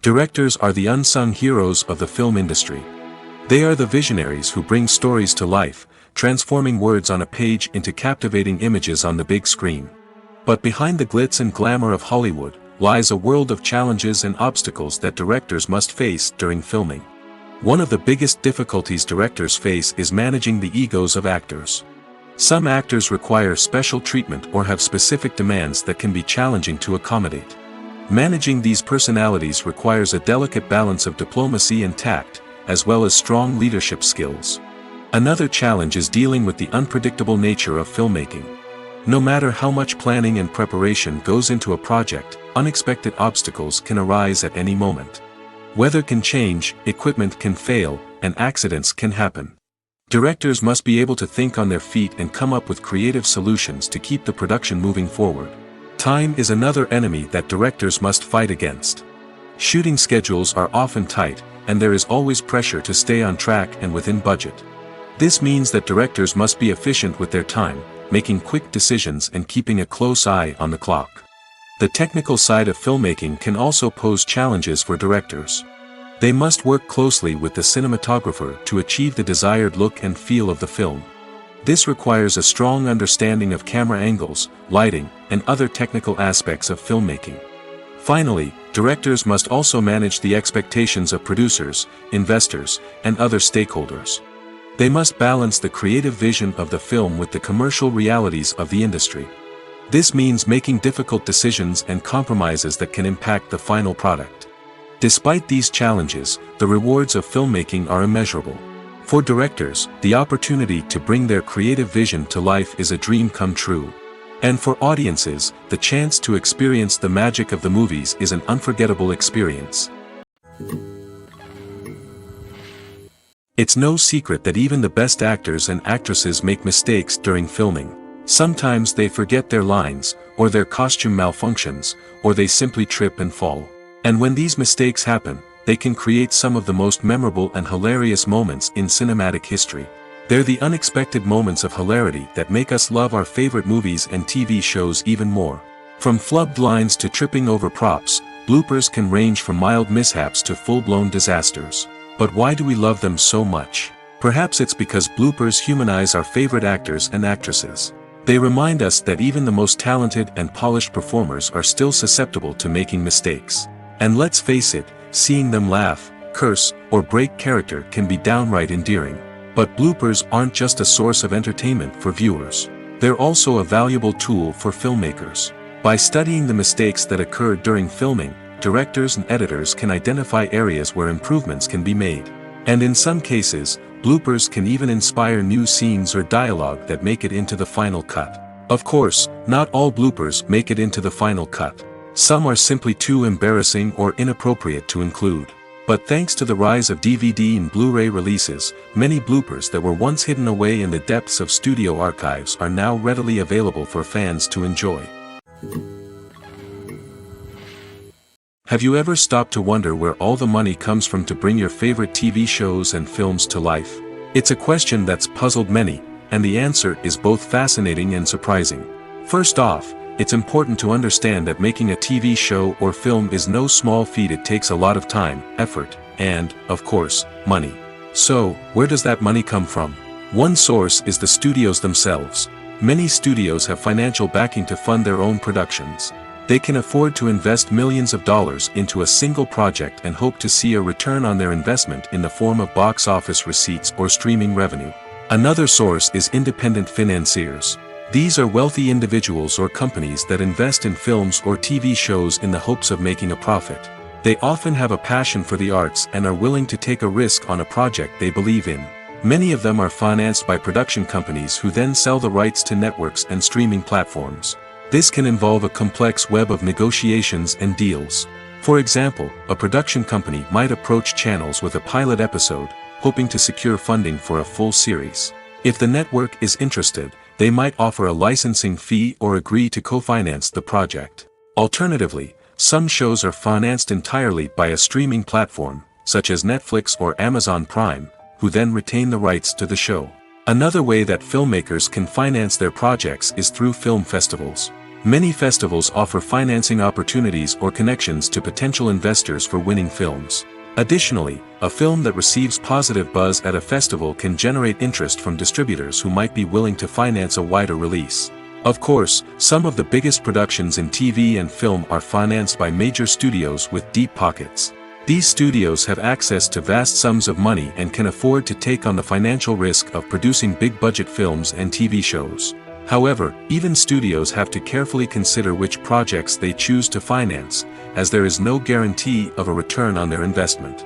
Speaker 1: Directors are the unsung heroes of the film industry. They are the visionaries who bring stories to life, transforming words on a page into captivating images on the big screen. But behind the glitz and glamour of Hollywood lies a world of challenges and obstacles that directors must face during filming. One of the biggest difficulties directors face is managing the egos of actors. Some actors require special treatment or have specific demands that can be challenging to accommodate. Managing these personalities requires a delicate balance of diplomacy and tact, as well as strong leadership skills. Another challenge is dealing with the unpredictable nature of filmmaking. No matter how much planning and preparation goes into a project, unexpected obstacles can arise at any moment. Weather can change, equipment can fail, and accidents can happen. Directors must be able to think on their feet and come up with creative solutions to keep the production moving forward. Time is another enemy that directors must fight against. Shooting schedules are often tight, and there is always pressure to stay on track and within budget. This means that directors must be efficient with their time, making quick decisions and keeping a close eye on the clock. The technical side of filmmaking can also pose challenges for directors. They must work closely with the cinematographer to achieve the desired look and feel of the film. This requires a strong understanding of camera angles, lighting, and other technical aspects of filmmaking. Finally, directors must also manage the expectations of producers, investors, and other stakeholders. They must balance the creative vision of the film with the commercial realities of the industry. This means making difficult decisions and compromises that can impact the final product. Despite these challenges, the rewards of filmmaking are immeasurable. For directors, the opportunity to bring their creative vision to life is a dream come true. And for audiences, the chance to experience the magic of the movies is an unforgettable experience. It's no secret that even the best actors and actresses make mistakes during filming. Sometimes they forget their lines, or their costume malfunctions, or they simply trip and fall. And when these mistakes happen, they can create some of the most memorable and hilarious moments in cinematic history. They're the unexpected moments of hilarity that make us love our favorite movies and TV shows even more. From flubbed lines to tripping over props, bloopers can range from mild mishaps to full-blown disasters. But why do we love them so much? Perhaps it's because bloopers humanize our favorite actors and actresses. They remind us that even the most talented and polished performers are still susceptible to making mistakes. And let's face it, seeing them laugh, curse, or break character can be downright endearing. But bloopers aren't just a source of entertainment for viewers. They're also a valuable tool for filmmakers. By studying the mistakes that occurred during filming, directors and editors can identify areas where improvements can be made. And in some cases, bloopers can even inspire new scenes or dialogue that make it into the final cut. Of course, not all bloopers make it into the final cut. Some are simply too embarrassing or inappropriate to include. But thanks to the rise of DVD and Blu-ray releases, many bloopers that were once hidden away in the depths of studio archives are now readily available for fans to enjoy. Have you ever stopped to wonder where all the money comes from to bring your favorite TV shows and films to life? It's a question that's puzzled many, and the answer is both fascinating and surprising. First off, it's important to understand that making a TV show or film is no small feat. It takes a lot of time, effort, and, of course, money. So, where does that money come from? One source is the studios themselves. Many studios have financial backing to fund their own productions. They can afford to invest millions of dollars into a single project and hope to see a return on their investment in the form of box office receipts or streaming revenue. Another source is independent financiers. These are wealthy individuals or companies that invest in films or TV shows in the hopes of making a profit. They often have a passion for the arts and are willing to take a risk on a project they believe in. Many of them are financed by production companies who then sell the rights to networks and streaming platforms. This can involve a complex web of negotiations and deals. For example, a production company might approach channels with a pilot episode, hoping to secure funding for a full series. If the network is interested, they might offer a licensing fee or agree to co-finance the project. Alternatively, some shows are financed entirely by a streaming platform, such as Netflix or Amazon Prime, who then retain the rights to the show. Another way that filmmakers can finance their projects is through film festivals. Many festivals offer financing opportunities or connections to potential investors for winning films. Additionally, a film that receives positive buzz at a festival can generate interest from distributors who might be willing to finance a wider release. Of course, some of the biggest productions in TV and film are financed by major studios with deep pockets. These studios have access to vast sums of money and can afford to take on the financial risk of producing big-budget films and TV shows. However, even studios have to carefully consider which projects they choose to finance, as there is no guarantee of a return on their investment.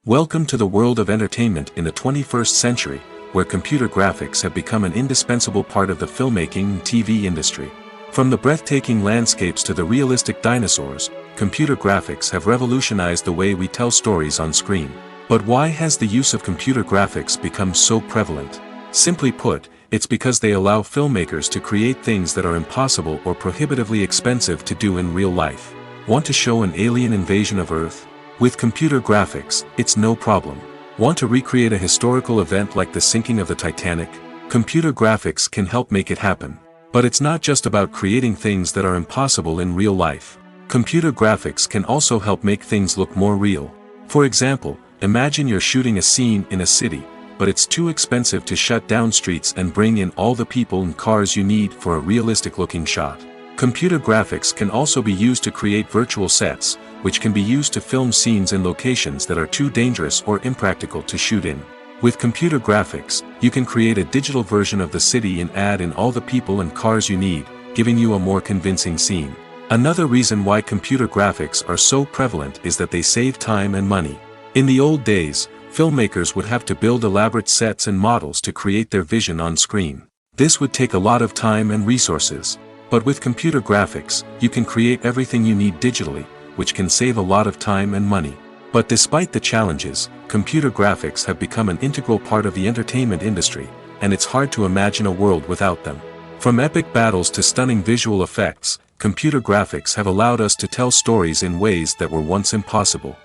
Speaker 1: Welcome to the world of entertainment in the 21st century, where computer graphics have become an indispensable part of the filmmaking and TV industry. From the breathtaking landscapes to the realistic dinosaurs, computer graphics have revolutionized the way we tell stories on screen. But why has the use of computer graphics become so prevalent? Simply put, it's because they allow filmmakers to create things that are impossible or prohibitively expensive to do in real life. Want to show an alien invasion of Earth? With computer graphics, it's no problem. Want to recreate a historical event like the sinking of the Titanic? Computer graphics can help make it happen. But it's not just about creating things that are impossible in real life. Computer graphics can also help make things look more real. For example, imagine you're shooting a scene in a city, but it's too expensive to shut down streets and bring in all the people and cars you need for a realistic-looking shot. Computer graphics can also be used to create virtual sets, which can be used to film scenes in locations that are too dangerous or impractical to shoot in. With computer graphics, you can create a digital version of the city and add in all the people and cars you need, giving you a more convincing scene. Another reason why computer graphics are so prevalent is that they save time and money. In the old days, filmmakers would have to build elaborate sets and models to create their vision on screen. This would take a lot of time and resources. But with computer graphics, you can create everything you need digitally, which can save a lot of time and money. But despite the challenges, computer graphics have become an integral part of the entertainment industry, and it's hard to imagine a world without them. From epic battles to stunning visual effects, computer graphics have allowed us to tell stories in ways that were once impossible.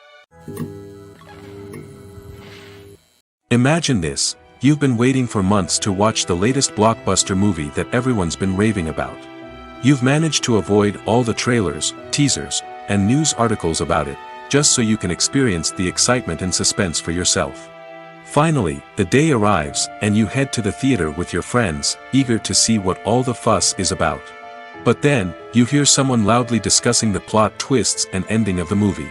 Speaker 1: Imagine this: you've been waiting for months to watch the latest blockbuster movie that everyone's been raving about. You've managed to avoid all the trailers, teasers, and news articles about it, just so you can experience the excitement and suspense for yourself. Finally, the day arrives, and you head to the theater with your friends, eager to see what all the fuss is about. But then, you hear someone loudly discussing the plot twists and ending of the movie.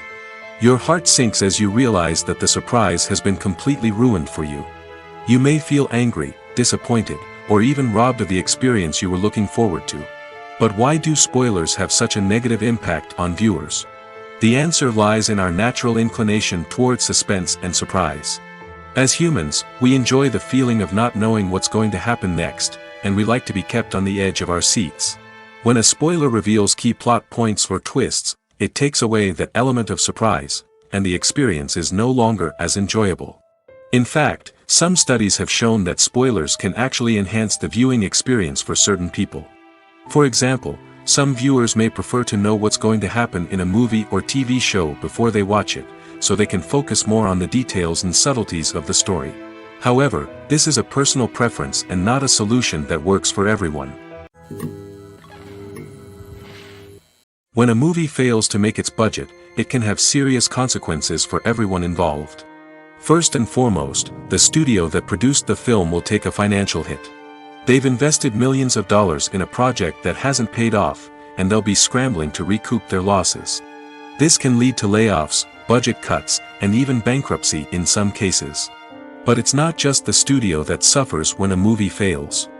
Speaker 1: Your heart sinks as you realize that the surprise has been completely ruined for you. You may feel angry, disappointed, or even robbed of the experience you were looking forward to. But why do spoilers have such a negative impact on viewers? The answer lies in our natural inclination towards suspense and surprise. As humans, we enjoy the feeling of not knowing what's going to happen next, and we like to be kept on the edge of our seats. When a spoiler reveals key plot points or twists, it takes away that element of surprise, and the experience is no longer as enjoyable. In fact, some studies have shown that spoilers can actually enhance the viewing experience for certain people. For example, some viewers may prefer to know what's going to happen in a movie or TV show before they watch it, so they can focus more on the details and subtleties of the story. However, this is a personal preference and not a solution that works for everyone. When a movie fails to make its budget, it can have serious consequences for everyone involved. First and foremost, the studio that produced the film will take a financial hit. They've invested millions of dollars in a project that hasn't paid off, and they'll be scrambling to recoup their losses. This can lead to layoffs, budget cuts, and even bankruptcy in some cases. But it's not just the studio that suffers when a movie fails.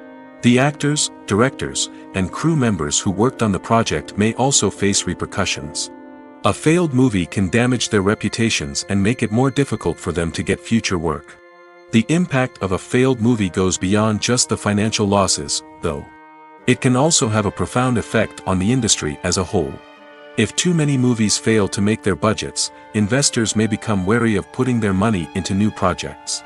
Speaker 1: The actors, directors, and crew members who worked on the project may also face repercussions. A failed movie can damage their reputations and make it more difficult for them to get future work. The impact of a failed movie goes beyond just the financial losses, though. It can also have a profound effect on the industry as a whole. If too many movies fail to make their budgets, investors may become wary of putting their money into new projects.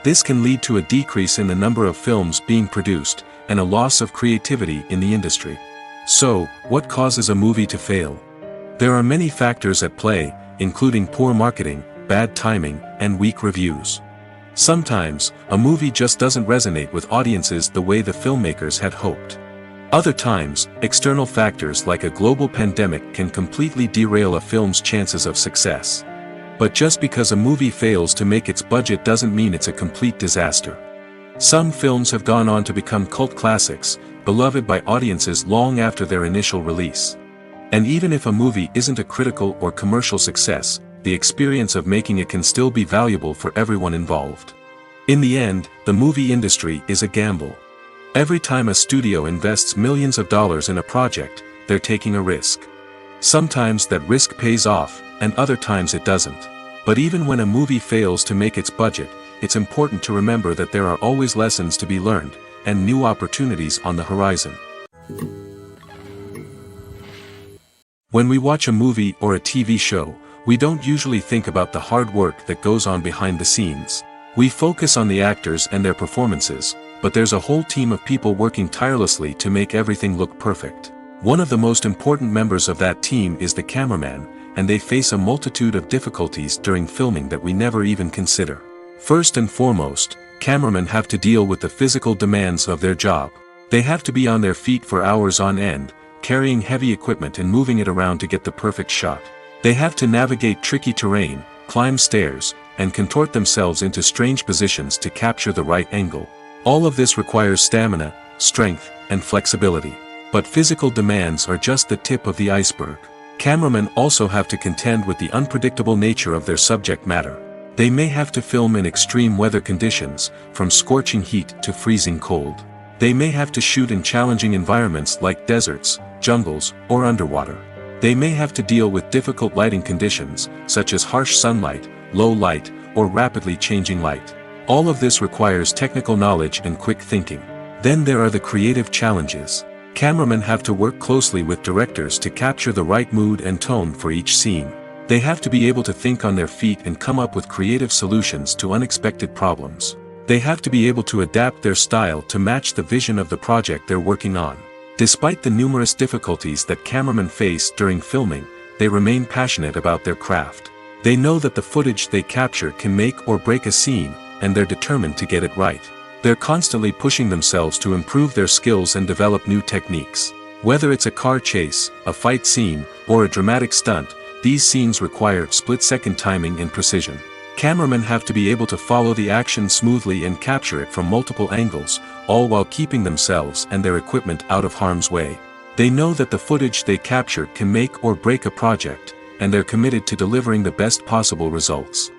Speaker 1: This can lead to a decrease in the number of films being produced, and a loss of creativity in the industry. So, what causes a movie to fail? There are many factors at play, including poor marketing, bad timing, and weak reviews. Sometimes, a movie just doesn't resonate with audiences the way the filmmakers had hoped. Other times, external factors like a global pandemic can completely derail a film's chances of success. But just because a movie fails to make its budget doesn't mean it's a complete disaster. Some films have gone on to become cult classics, beloved by audiences long after their initial release. And even if a movie isn't a critical or commercial success, the experience of making it can still be valuable for everyone involved. In the end, the movie industry is a gamble. Every time a studio invests millions of dollars in a project, they're taking a risk. Sometimes that risk pays off, and other times it doesn't. But even when a movie fails to make its budget, it's important to remember that there are always lessons to be learned, and new opportunities on the horizon. When we watch a movie or a TV show, we don't usually think about the hard work that goes on behind the scenes. We focus on the actors and their performances, but there's a whole team of people working tirelessly to make everything look perfect. One of the most important members of that team is the cameraman, and they face a multitude of difficulties during filming that we never even consider. First and foremost, cameramen have to deal with the physical demands of their job. They have to be on their feet for hours on end, carrying heavy equipment and moving it around to get the perfect shot. They have to navigate tricky terrain, climb stairs, and contort themselves into strange positions to capture the right angle. All of this requires stamina, strength, and flexibility. But physical demands are just the tip of the iceberg. Cameramen also have to contend with the unpredictable nature of their subject matter. They may have to film in extreme weather conditions, from scorching heat to freezing cold. They may have to shoot in challenging environments like deserts, jungles, or underwater. They may have to deal with difficult lighting conditions, such as harsh sunlight, low light, or rapidly changing light. All of this requires technical knowledge and quick thinking. Then there are the creative challenges. Cameramen have to work closely with directors to capture the right mood and tone for each scene. They have to be able to think on their feet and come up with creative solutions to unexpected problems. They have to be able to adapt their style to match the vision of the project they're working on. Despite the numerous difficulties that cameramen face during filming, they remain passionate about their craft. They know that the footage they capture can make or break a scene, and they're determined to get it right. They're constantly pushing themselves to improve their skills and develop new techniques. Whether it's a car chase, a fight scene, or a dramatic stunt, these scenes require split-second timing and precision. Cameramen have to be able to follow the action smoothly and capture it from multiple angles, all while keeping themselves and their equipment out of harm's way. They know that the footage they capture can make or break a project, and they're committed to delivering the best possible results.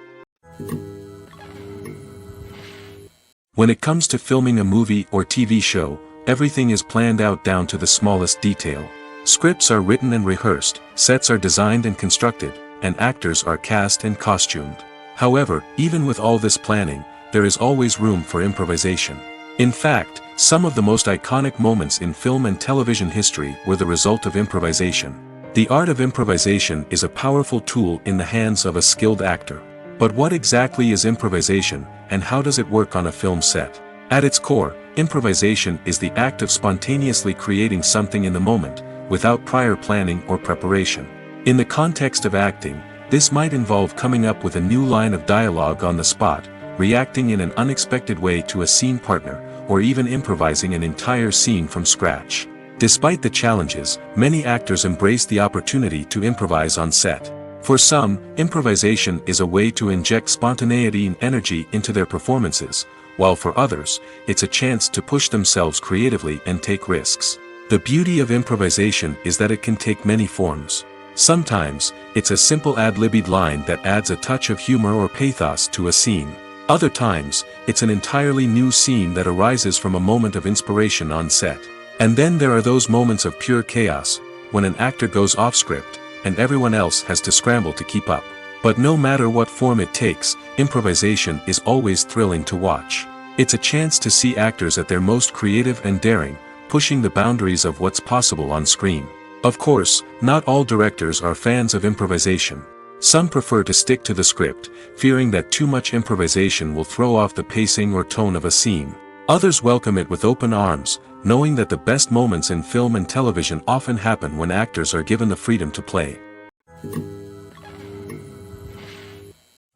Speaker 1: When it comes to filming a movie or TV show, everything is planned out down to the smallest detail. Scripts are written and rehearsed, sets are designed and constructed, and actors are cast and costumed. However, even with all this planning, there is always room for improvisation. In fact, some of the most iconic moments in film and television history were the result of improvisation. The art of improvisation is a powerful tool in the hands of a skilled actor. But what exactly is improvisation, and how does it work on a film set? At its core, improvisation is the act of spontaneously creating something in the moment, without prior planning or preparation. In the context of acting, this might involve coming up with a new line of dialogue on the spot, reacting in an unexpected way to a scene partner, or even improvising an entire scene from scratch. Despite the challenges, many actors embrace the opportunity to improvise on set. For some, improvisation is a way to inject spontaneity and energy into their performances, while for others, it's a chance to push themselves creatively and take risks. The beauty of improvisation is that it can take many forms. Sometimes, it's a simple ad-libbed line that adds a touch of humor or pathos to a scene. Other times, it's an entirely new scene that arises from a moment of inspiration on set. And then there are those moments of pure chaos, when an actor goes off script, and everyone else has to scramble to keep up. But no matter what form it takes, improvisation is always thrilling to watch. It's a chance to see actors at their most creative and daring, pushing the boundaries of what's possible on screen. Of course, not all directors are fans of improvisation. Some prefer to stick to the script, fearing that too much improvisation will throw off the pacing or tone of a scene. Others welcome it with open arms, knowing that the best moments in film and television often happen when actors are given the freedom to play.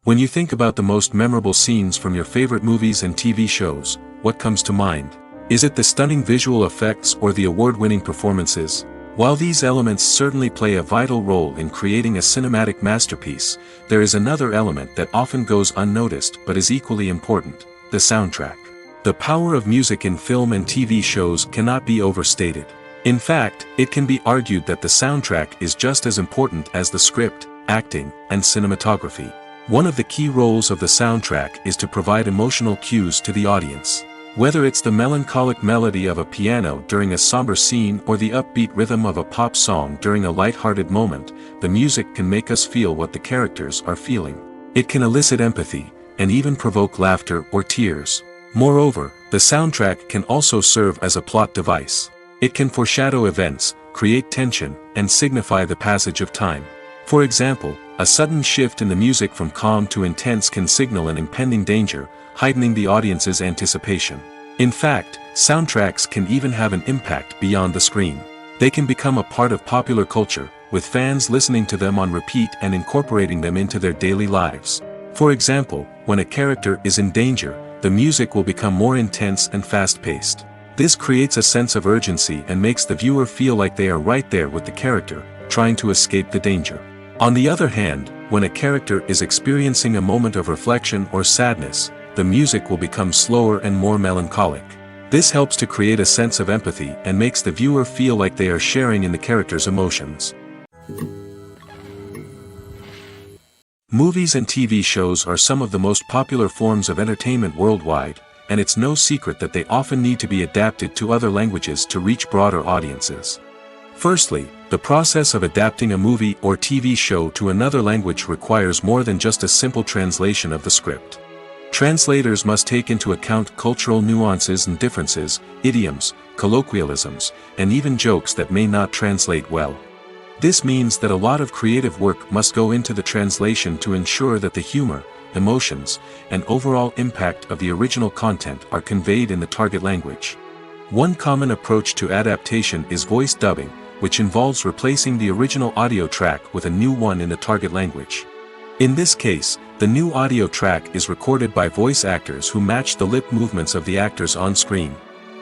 Speaker 1: When you think about the most memorable scenes from your favorite movies and TV shows, what comes to mind? Is it the stunning visual effects or the award-winning performances? While these elements certainly play a vital role in creating a cinematic masterpiece, there is another element that often goes unnoticed but is equally important: the soundtrack. The power of music in film and TV shows cannot be overstated. In fact, it can be argued that the soundtrack is just as important as the script, acting, and cinematography. One of the key roles of the soundtrack is to provide emotional cues to the audience. Whether it's the melancholic melody of a piano during a somber scene or the upbeat rhythm of a pop song during a light-hearted moment, the music can make us feel what the characters are feeling. It can elicit empathy, and even provoke laughter or tears. Moreover, the soundtrack can also serve as a plot device. It can foreshadow events, create tension, and signify the passage of time. For example, a sudden shift in the music from calm to intense can signal an impending danger, heightening the audience's anticipation. In fact, soundtracks can even have an impact beyond the screen. They can become a part of popular culture, with fans listening to them on repeat and incorporating them into their daily lives. For example, when a character is in danger, the music will become more intense and fast-paced. This creates a sense of urgency and makes the viewer feel like they are right there with the character, trying to escape the danger. On the other hand, when a character is experiencing a moment of reflection or sadness, the music will become slower and more melancholic. This helps to create a sense of empathy and makes the viewer feel like they are sharing in the character's emotions. Movies and TV shows are some of the most popular forms of entertainment worldwide, and it's no secret that they often need to be adapted to other languages to reach broader audiences. Firstly, the process of adapting a movie or TV show to another language requires more than just a simple translation of the script. Translators must take into account cultural nuances and differences, idioms, colloquialisms, and even jokes that may not translate well. This means that a lot of creative work must go into the translation to ensure that the humor, emotions, and overall impact of the original content are conveyed in the target language. One common approach to adaptation is voice dubbing, which involves replacing the original audio track with a new one in the target language. In this case, the new audio track is recorded by voice actors who match the lip movements of the actors on screen.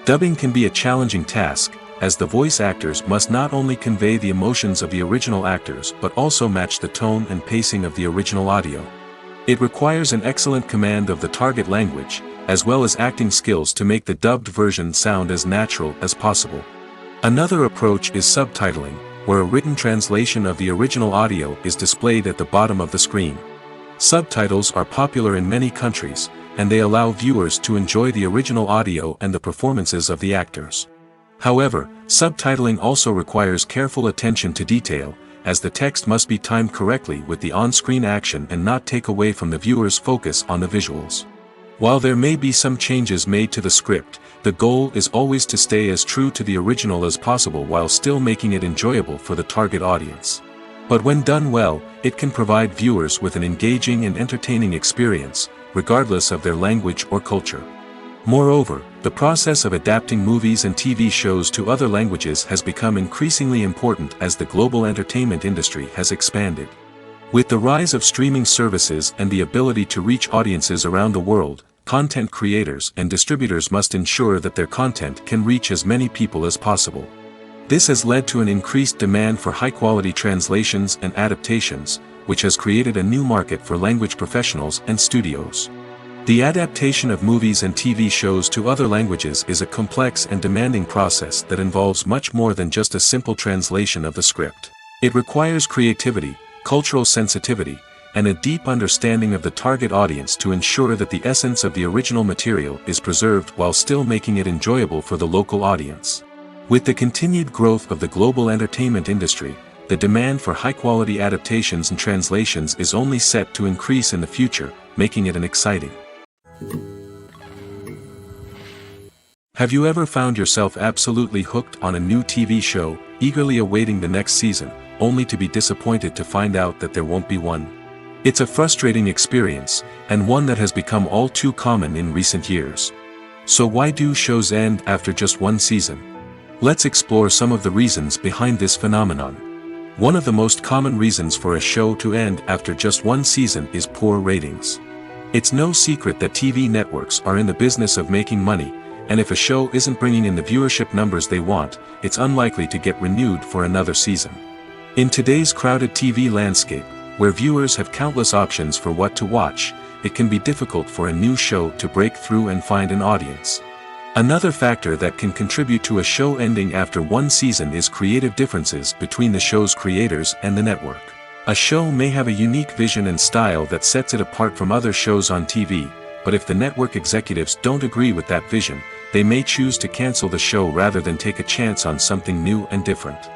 Speaker 1: Dubbing can be a challenging task, as the voice actors must not only convey the emotions of the original actors but also match the tone and pacing of the original audio. It requires an excellent command of the target language, as well as acting skills to make the dubbed version sound as natural as possible. Another approach is subtitling, where a written translation of the original audio is displayed at the bottom of the screen. Subtitles are popular in many countries, and they allow viewers to enjoy the original audio and the performances of the actors. However, subtitling also requires careful attention to detail, as the text must be timed correctly with the on-screen action and not take away from the viewer's focus on the visuals. While there may be some changes made to the script, the goal is always to stay as true to the original as possible while still making it enjoyable for the target audience. But when done well, it can provide viewers with an engaging and entertaining experience, regardless of their language or culture. Moreover, the process of adapting movies and TV shows to other languages has become increasingly important as the global entertainment industry has expanded. With the rise of streaming services and the ability to reach audiences around the world, content creators and distributors must ensure that their content can reach as many people as possible. This has led to an increased demand for high-quality translations and adaptations, which has created a new market for language professionals and studios. The adaptation of movies and TV shows to other languages is a complex and demanding process that involves much more than just a simple translation of the script. It requires creativity, cultural sensitivity, and a deep understanding of the target audience to ensure that the essence of the original material is preserved while still making it enjoyable for the local audience. With the continued growth of the global entertainment industry, the demand for high-quality adaptations and translations is only set to increase in the future, making it exciting. Have you ever found yourself absolutely hooked on a new TV show, eagerly awaiting the next season, only to be disappointed to find out that there won't be one? It's a frustrating experience, and one that has become all too common in recent years. So why do shows end after just one season? Let's explore some of the reasons behind this phenomenon. One of the most common reasons for a show to end after just one season is poor ratings. It's no secret that TV networks are in the business of making money, and if a show isn't bringing in the viewership numbers they want, it's unlikely to get renewed for another season. In today's crowded TV landscape, where viewers have countless options for what to watch, it can be difficult for a new show to break through and find an audience. Another factor that can contribute to a show ending after one season is creative differences between the show's creators and the network. A show may have a unique vision and style that sets it apart from other shows on TV, but if the network executives don't agree with that vision, they may choose to cancel the show rather than take a chance on something new and different.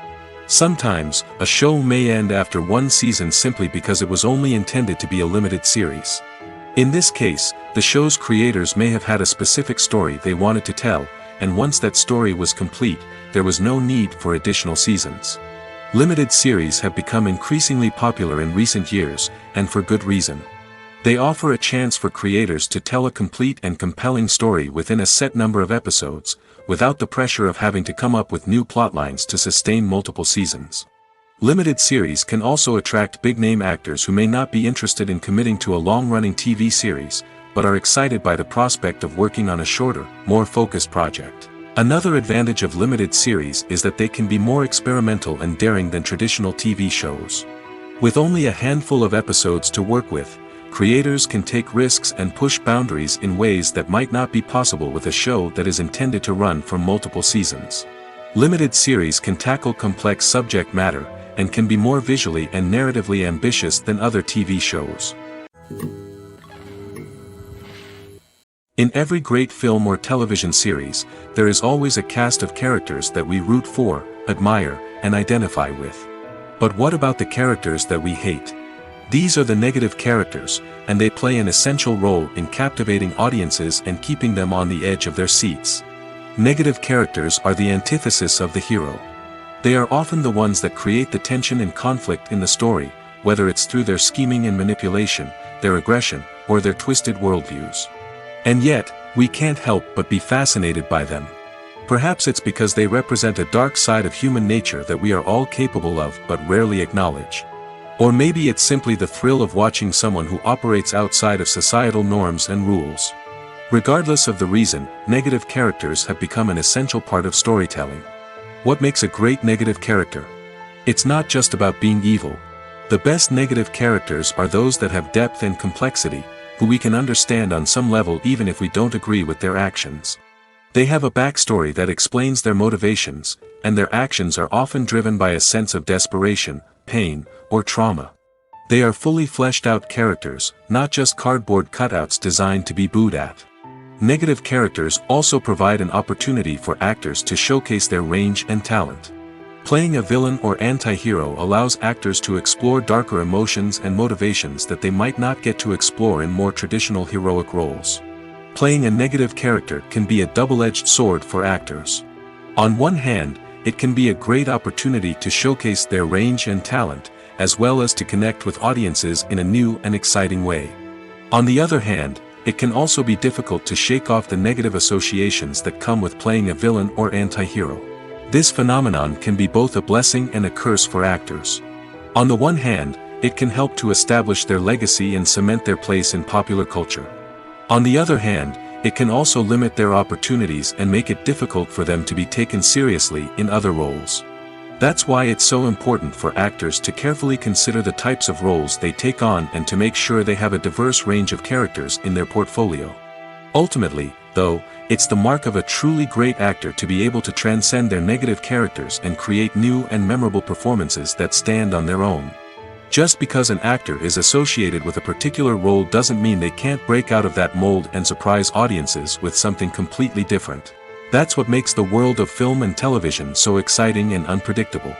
Speaker 1: Sometimes, a show may end after one season simply because it was only intended to be a limited series. In this case, the show's creators may have had a specific story they wanted to tell, and once that story was complete, there was no need for additional seasons. Limited series have become increasingly popular in recent years, and for good reason. They offer a chance for creators to tell a complete and compelling story within a set number of episodes, without the pressure of having to come up with new plotlines to sustain multiple seasons. Limited series can also attract big-name actors who may not be interested in committing to a long-running TV series, but are excited by the prospect of working on a shorter, more focused project. Another advantage of limited series is that they can be more experimental and daring than traditional TV shows. With only a handful of episodes to work with, creators can take risks and push boundaries in ways that might not be possible with a show that is intended to run for multiple seasons. Limited series can tackle complex subject matter, and can be more visually and narratively ambitious than other TV shows. In every great film or television series, there is always a cast of characters that we root for, admire, and identify with. But what about the characters that we hate? These are the negative characters, and they play an essential role in captivating audiences and keeping them on the edge of their seats. Negative characters are the antithesis of the hero. They are often the ones that create the tension and conflict in the story, whether it's through their scheming and manipulation, their aggression, or their twisted worldviews. And yet, we can't help but be fascinated by them. Perhaps it's because they represent a dark side of human nature that we are all capable of but rarely acknowledge. Or maybe it's simply the thrill of watching someone who operates outside of societal norms and rules. Regardless of the reason, negative characters have become an essential part of storytelling. What makes a great negative character? It's not just about being evil. The best negative characters are those that have depth and complexity, who we can understand on some level even if we don't agree with their actions. They have a backstory that explains their motivations, and their actions are often driven by a sense of desperation, pain, or trauma. They are fully fleshed out characters, not just cardboard cutouts designed to be booed at. Negative characters also provide an opportunity for actors to showcase their range and talent. Playing a villain or anti-hero allows actors to explore darker emotions and motivations that they might not get to explore in more traditional heroic roles. Playing a negative character can be a double-edged sword for actors. On one hand, it can be a great opportunity to showcase their range and talent, as well as to connect with audiences in a new and exciting way. On the other hand, it can also be difficult to shake off the negative associations that come with playing a villain or anti-hero. This phenomenon can be both a blessing and a curse for actors. On the one hand, it can help to establish their legacy and cement their place in popular culture. On the other hand, it can also limit their opportunities and make it difficult for them to be taken seriously in other roles. That's why it's so important for actors to carefully consider the types of roles they take on and to make sure they have a diverse range of characters in their portfolio. Ultimately, though, it's the mark of a truly great actor to be able to transcend their negative characters and create new and memorable performances that stand on their own. Just because an actor is associated with a particular role doesn't mean they can't break out of that mold and surprise audiences with something completely different. That's what makes the world of film and television so exciting and unpredictable.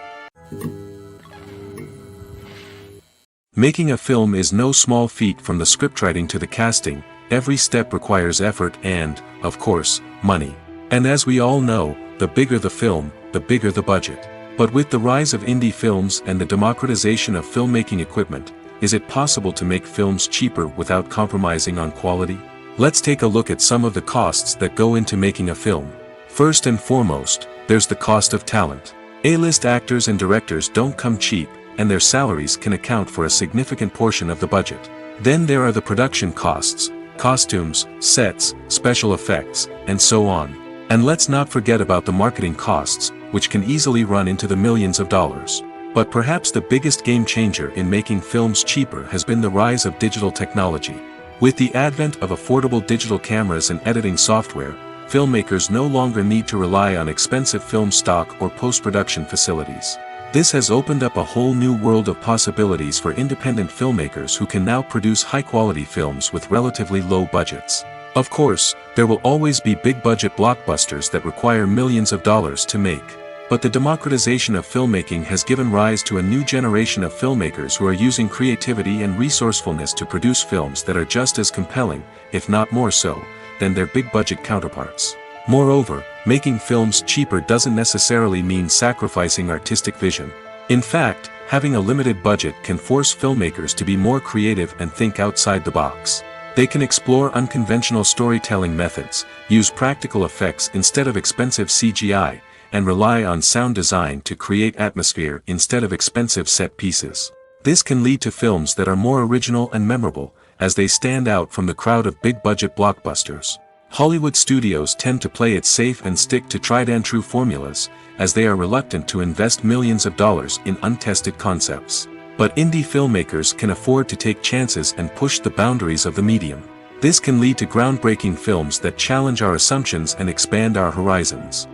Speaker 1: Making a film is no small feat. From the scriptwriting to the casting, every step requires effort and, of course, money. And as we all know, the bigger the film, the bigger the budget. But with the rise of indie films and the democratization of filmmaking equipment, is it possible to make films cheaper without compromising on quality? Let's take a look at some of the costs that go into making a film. First and foremost, there's the cost of talent. A-list actors and directors don't come cheap, and their salaries can account for a significant portion of the budget. Then there are the production costs, costumes, sets, special effects, and so on. And let's not forget about the marketing costs, which can easily run into the millions of dollars. But perhaps the biggest game changer in making films cheaper has been the rise of digital technology. With the advent of affordable digital cameras and editing software, filmmakers no longer need to rely on expensive film stock or post-production facilities. This has opened up a whole new world of possibilities for independent filmmakers who can now produce high-quality films with relatively low budgets. Of course, there will always be big-budget blockbusters that require millions of dollars to make. But the democratization of filmmaking has given rise to a new generation of filmmakers who are using creativity and resourcefulness to produce films that are just as compelling, if not more so, than their big-budget counterparts. Moreover, making films cheaper doesn't necessarily mean sacrificing artistic vision. In fact, having a limited budget can force filmmakers to be more creative and think outside the box. They can explore unconventional storytelling methods, use practical effects instead of expensive CGI, and rely on sound design to create atmosphere instead of expensive set pieces. This can lead to films that are more original and memorable, as they stand out from the crowd of big-budget blockbusters. Hollywood studios tend to play it safe and stick to tried-and-true formulas, as they are reluctant to invest millions of dollars in untested concepts. But indie filmmakers can afford to take chances and push the boundaries of the medium. This can lead to groundbreaking films that challenge our assumptions and expand our horizons.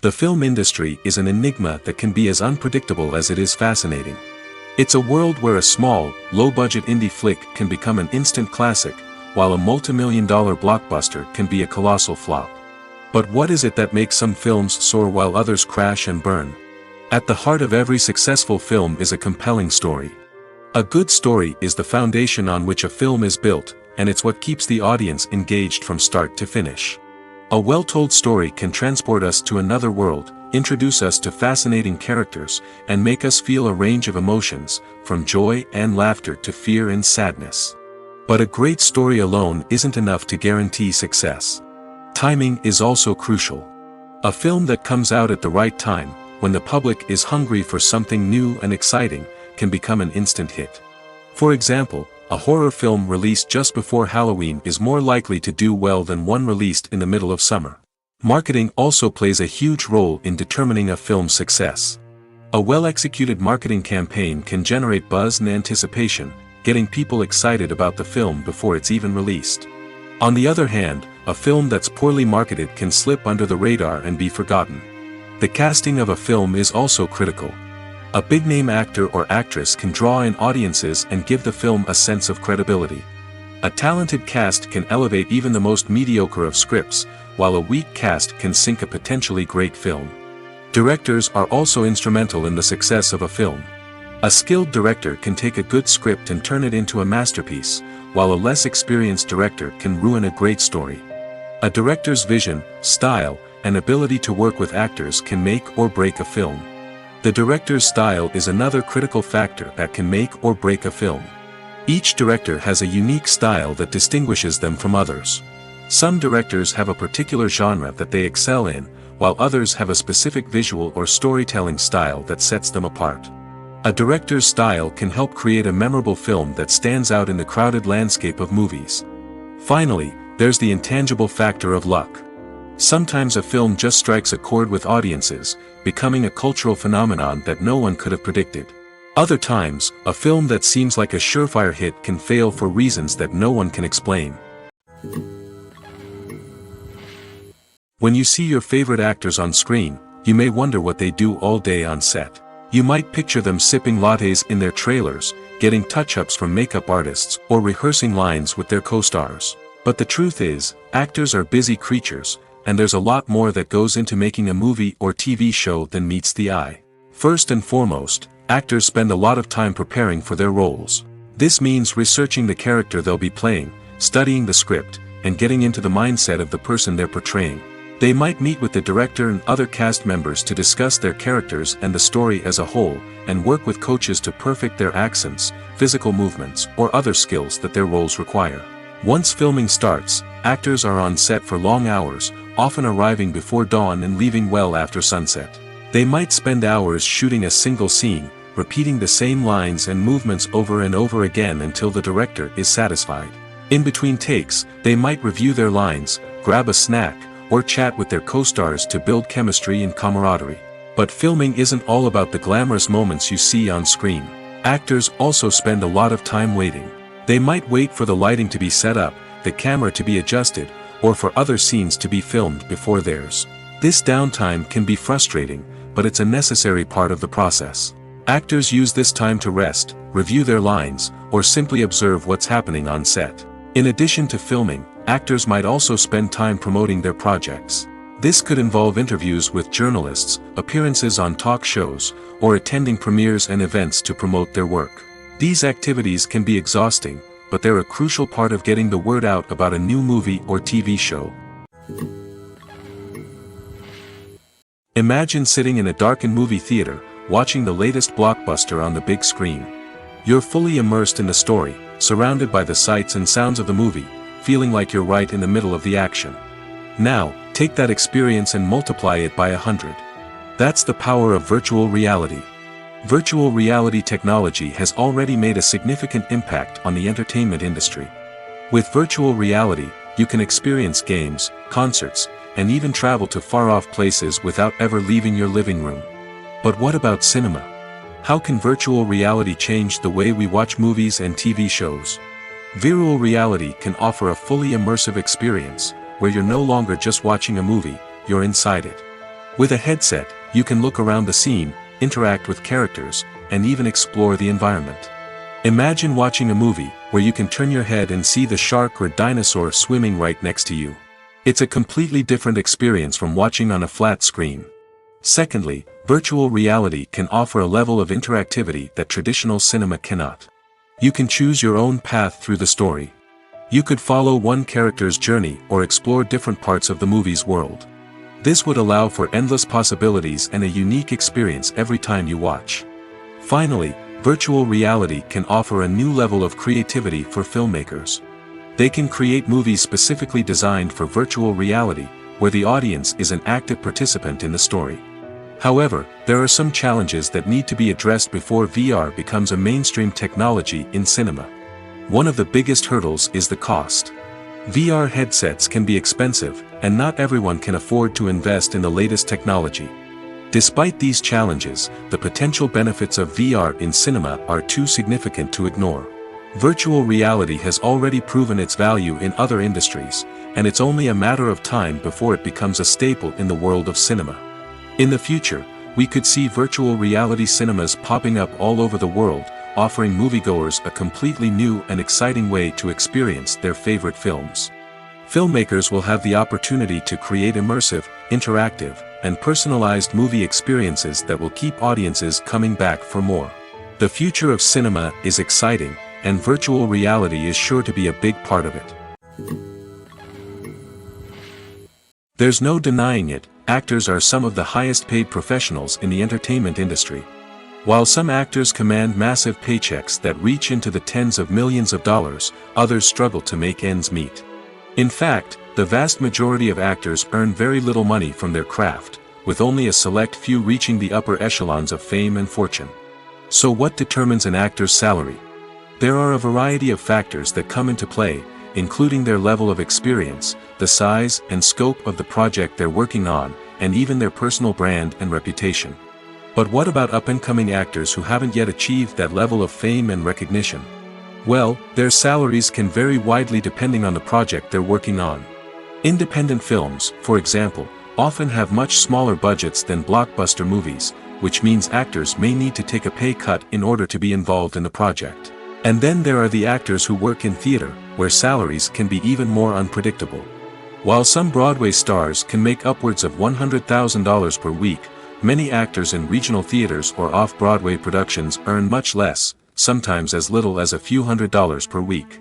Speaker 1: The film industry is an enigma that can be as unpredictable as it is fascinating. It's a world where a small, low-budget indie flick can become an instant classic, while a multi-million-dollar blockbuster can be a colossal flop. But what is it that makes some films soar while others crash and burn? At the heart of every successful film is a compelling story. A good story is the foundation on which a film is built, and it's what keeps the audience engaged from start to finish. A well-told story can transport us to another world, introduce us to fascinating characters, and make us feel a range of emotions, from joy and laughter to fear and sadness. But a great story alone isn't enough to guarantee success. Timing is also crucial. A film that comes out at the right time, when the public is hungry for something new and exciting, can become an instant hit. For example, a horror film released just before Halloween is more likely to do well than one released in the middle of summer. Marketing also plays a huge role in determining a film's success. A well-executed marketing campaign can generate buzz and anticipation, getting people excited about the film before it's even released. On the other hand, a film that's poorly marketed can slip under the radar and be forgotten. The casting of a film is also critical. A big-name actor or actress can draw in audiences and give the film a sense of credibility. A talented cast can elevate even the most mediocre of scripts, while a weak cast can sink a potentially great film. Directors are also instrumental in the success of a film. A skilled director can take a good script and turn it into a masterpiece, while a less experienced director can ruin a great story. A director's vision, style, and ability to work with actors can make or break a film. The director's style is another critical factor that can make or break a film. Each director has a unique style that distinguishes them from others. Some directors have a particular genre that they excel in, while others have a specific visual or storytelling style that sets them apart. A director's style can help create a memorable film that stands out in the crowded landscape of movies. Finally, there's the intangible factor of luck. Sometimes a film just strikes a chord with audiences, becoming a cultural phenomenon that no one could have predicted. Other times, a film that seems like a surefire hit can fail for reasons that no one can explain. When you see your favorite actors on screen, you may wonder what they do all day on set. You might picture them sipping lattes in their trailers, getting touch-ups from makeup artists, or rehearsing lines with their co-stars. But the truth is, actors are busy creatures, and there's a lot more that goes into making a movie or TV show than meets the eye. First and foremost, actors spend a lot of time preparing for their roles. This means researching the character they'll be playing, studying the script, and getting into the mindset of the person they're portraying. They might meet with the director and other cast members to discuss their characters and the story as a whole, and work with coaches to perfect their accents, physical movements, or other skills that their roles require. Once filming starts, actors are on set for long hours, often arriving before dawn and leaving well after sunset. They might spend hours shooting a single scene, repeating the same lines and movements over and over again until the director is satisfied. In between takes, they might review their lines, grab a snack, or chat with their co-stars to build chemistry and camaraderie. But filming isn't all about the glamorous moments you see on screen. Actors also spend a lot of time waiting. They might wait for the lighting to be set up, the camera to be adjusted, or for other scenes to be filmed before theirs. This downtime can be frustrating, but it's a necessary part of the process. Actors use this time to rest, review their lines, or simply observe what's happening on set. In addition to filming, actors might also spend time promoting their projects. This could involve interviews with journalists, appearances on talk shows, or attending premieres and events to promote their work. These activities can be exhausting, but they're a crucial part of getting the word out about a new movie or TV show. Imagine sitting in a darkened movie theater, watching the latest blockbuster on the big screen. You're fully immersed in the story, surrounded by the sights and sounds of the movie, feeling like you're right in the middle of the action. Now, take that experience and multiply it by 100. That's the power of virtual reality. Virtual reality technology has already made a significant impact on the entertainment industry. With virtual reality, you can experience games, concerts, and even travel to far-off places without ever leaving your living room. But what about cinema? How can virtual reality change the way we watch movies and TV shows? Virtual reality can offer a fully immersive experience, where you're no longer just watching a movie, you're inside it. With a headset, you can look around the scene, interact with characters, and even explore the environment. Imagine watching a movie, where you can turn your head and see the shark or dinosaur swimming right next to you. It's a completely different experience from watching on a flat screen. Secondly, virtual reality can offer a level of interactivity that traditional cinema cannot. You can choose your own path through the story. You could follow one character's journey or explore different parts of the movie's world. This would allow for endless possibilities and a unique experience every time you watch. Finally, virtual reality can offer a new level of creativity for filmmakers. They can create movies specifically designed for virtual reality, where the audience is an active participant in the story. However, there are some challenges that need to be addressed before VR becomes a mainstream technology in cinema. One of the biggest hurdles is the cost. VR headsets can be expensive, and not everyone can afford to invest in the latest technology. Despite these challenges, the potential benefits of VR in cinema are too significant to ignore. Virtual reality has already proven its value in other industries, and it's only a matter of time before it becomes a staple in the world of cinema. In the future, we could see virtual reality cinemas popping up all over the world, offering moviegoers a completely new and exciting way to experience their favorite films. Filmmakers will have the opportunity to create immersive, interactive, and personalized movie experiences that will keep audiences coming back for more. The future of cinema is exciting, and virtual reality is sure to be a big part of it. There's no denying it, actors are some of the highest paid professionals in the entertainment industry. While some actors command massive paychecks that reach into the tens of millions of dollars, others struggle to make ends meet. In fact, the vast majority of actors earn very little money from their craft, with only a select few reaching the upper echelons of fame and fortune. So what determines an actor's salary? There are a variety of factors that come into play, including their level of experience, the size and scope of the project they're working on, and even their personal brand and reputation. But what about up-and-coming actors who haven't yet achieved that level of fame and recognition? Well, their salaries can vary widely depending on the project they're working on. Independent films, for example, often have much smaller budgets than blockbuster movies, which means actors may need to take a pay cut in order to be involved in the project. And then there are the actors who work in theater, where salaries can be even more unpredictable. While some Broadway stars can make upwards of $100,000 per week, many actors in regional theaters or off-Broadway productions earn much less, sometimes as little as a few $100s per week.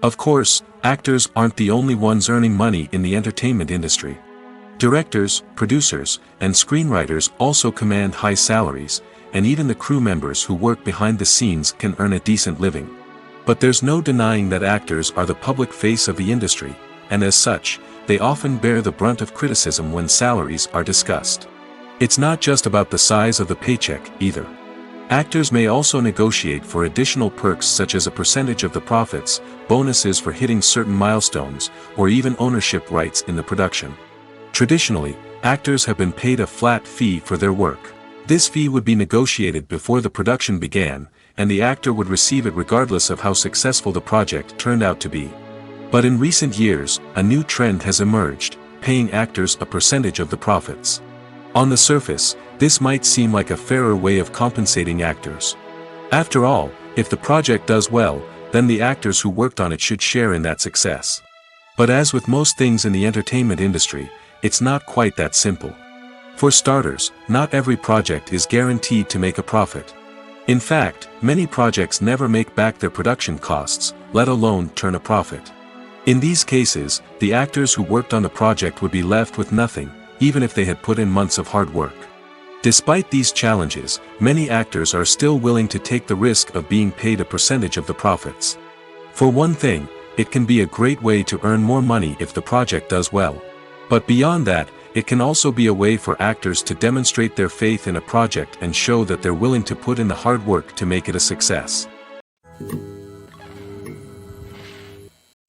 Speaker 1: Of course, actors aren't the only ones earning money in the entertainment industry. Directors, producers, and screenwriters also command high salaries, and even the crew members who work behind the scenes can earn a decent living. But there's no denying that actors are the public face of the industry, and as such, they often bear the brunt of criticism when salaries are discussed. It's not just about the size of the paycheck, either. Actors may also negotiate for additional perks such as a percentage of the profits, bonuses for hitting certain milestones, or even ownership rights in the production. Traditionally, actors have been paid a flat fee for their work. This fee would be negotiated before the production began, and the actor would receive it regardless of how successful the project turned out to be. But in recent years, a new trend has emerged, paying actors a percentage of the profits. On the surface, this might seem like a fairer way of compensating actors. After all, if the project does well, then the actors who worked on it should share in that success. But as with most things in the entertainment industry, it's not quite that simple. For starters, not every project is guaranteed to make a profit. In fact, many projects never make back their production costs, let alone turn a profit. In these cases, the actors who worked on the project would be left with nothing, even if they had put in months of hard work. Despite these challenges, many actors are still willing to take the risk of being paid a percentage of the profits. For one thing, it can be a great way to earn more money if the project does well. But beyond that, it can also be a way for actors to demonstrate their faith in a project and show that they're willing to put in the hard work to make it a success.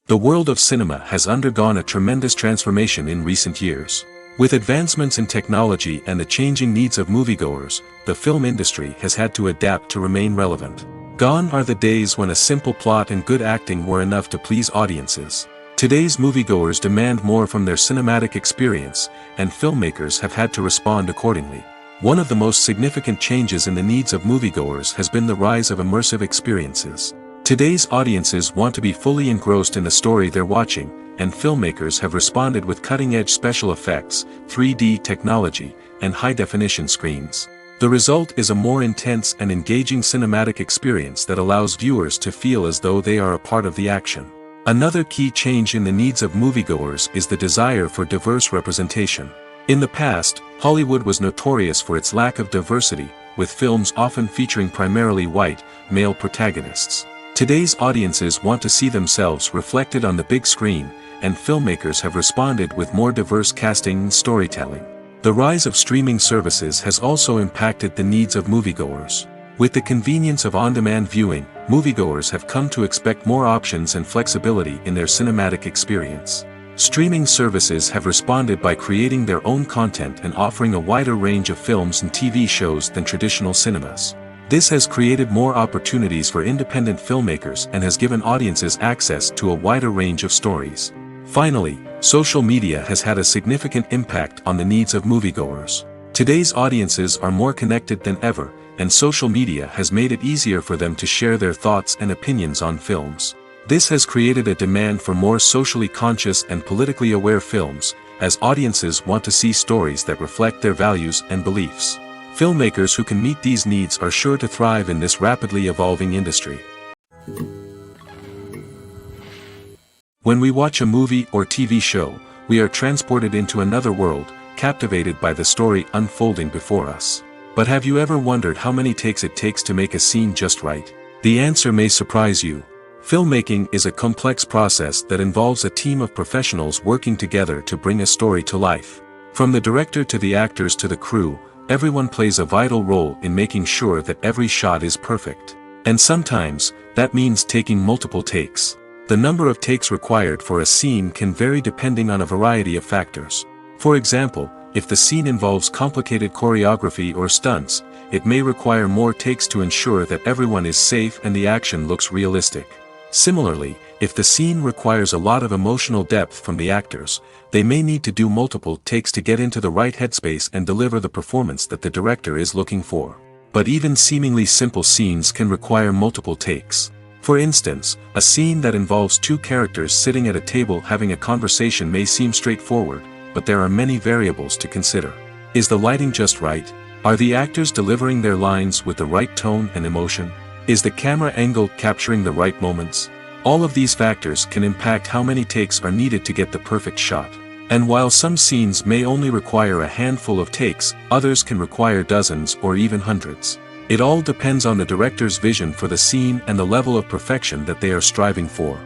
Speaker 1: The world of cinema has undergone a tremendous transformation in recent years. With advancements in technology and the changing needs of moviegoers, the film industry has had to adapt to remain relevant. Gone are the days when a simple plot and good acting were enough to please audiences. Today's moviegoers demand more from their cinematic experience, and filmmakers have had to respond accordingly. One of the most significant changes in the needs of moviegoers has been the rise of immersive experiences. Today's audiences want to be fully engrossed in the story they're watching, and filmmakers have responded with cutting-edge special effects, 3D technology, and high-definition screens. The result is a more intense and engaging cinematic experience that allows viewers to feel as though they are a part of the action. Another key change in the needs of moviegoers is the desire for diverse representation. In the past, Hollywood was notorious for its lack of diversity, with films often featuring primarily white, male protagonists. Today's audiences want to see themselves reflected on the big screen, and filmmakers have responded with more diverse casting and storytelling. The rise of streaming services has also impacted the needs of moviegoers. With the convenience of on-demand viewing, moviegoers have come to expect more options and flexibility in their cinematic experience. Streaming services have responded by creating their own content and offering a wider range of films and TV shows than traditional cinemas. This has created more opportunities for independent filmmakers and has given audiences access to a wider range of stories. Finally, social media has had a significant impact on the needs of moviegoers. Today's audiences are more connected than ever, and social media has made it easier for them to share their thoughts and opinions on films. This has created a demand for more socially conscious and politically aware films, as audiences want to see stories that reflect their values and beliefs. Filmmakers who can meet these needs are sure to thrive in this rapidly evolving industry. When we watch a movie or TV show, we are transported into another world, captivated by the story unfolding before us. But have you ever wondered how many takes it takes to make a scene just right? The answer may surprise you. Filmmaking is a complex process that involves a team of professionals working together to bring a story to life. From the director to the actors to the crew, everyone plays a vital role in making sure that every shot is perfect. And sometimes, that means taking multiple takes. The number of takes required for a scene can vary depending on a variety of factors. For example, if the scene involves complicated choreography or stunts, it may require more takes to ensure that everyone is safe and the action looks realistic. Similarly, if the scene requires a lot of emotional depth from the actors, they may need to do multiple takes to get into the right headspace and deliver the performance that the director is looking for. But even seemingly simple scenes can require multiple takes. For instance, a scene that involves two characters sitting at a table having a conversation may seem straightforward, but there are many variables to consider. Is the lighting just right? Are the actors delivering their lines with the right tone and emotion? Is the camera angle capturing the right moments? All of these factors can impact how many takes are needed to get the perfect shot. And while some scenes may only require a handful of takes, others can require dozens or even hundreds. It all depends on the director's vision for the scene and the level of perfection that they are striving for.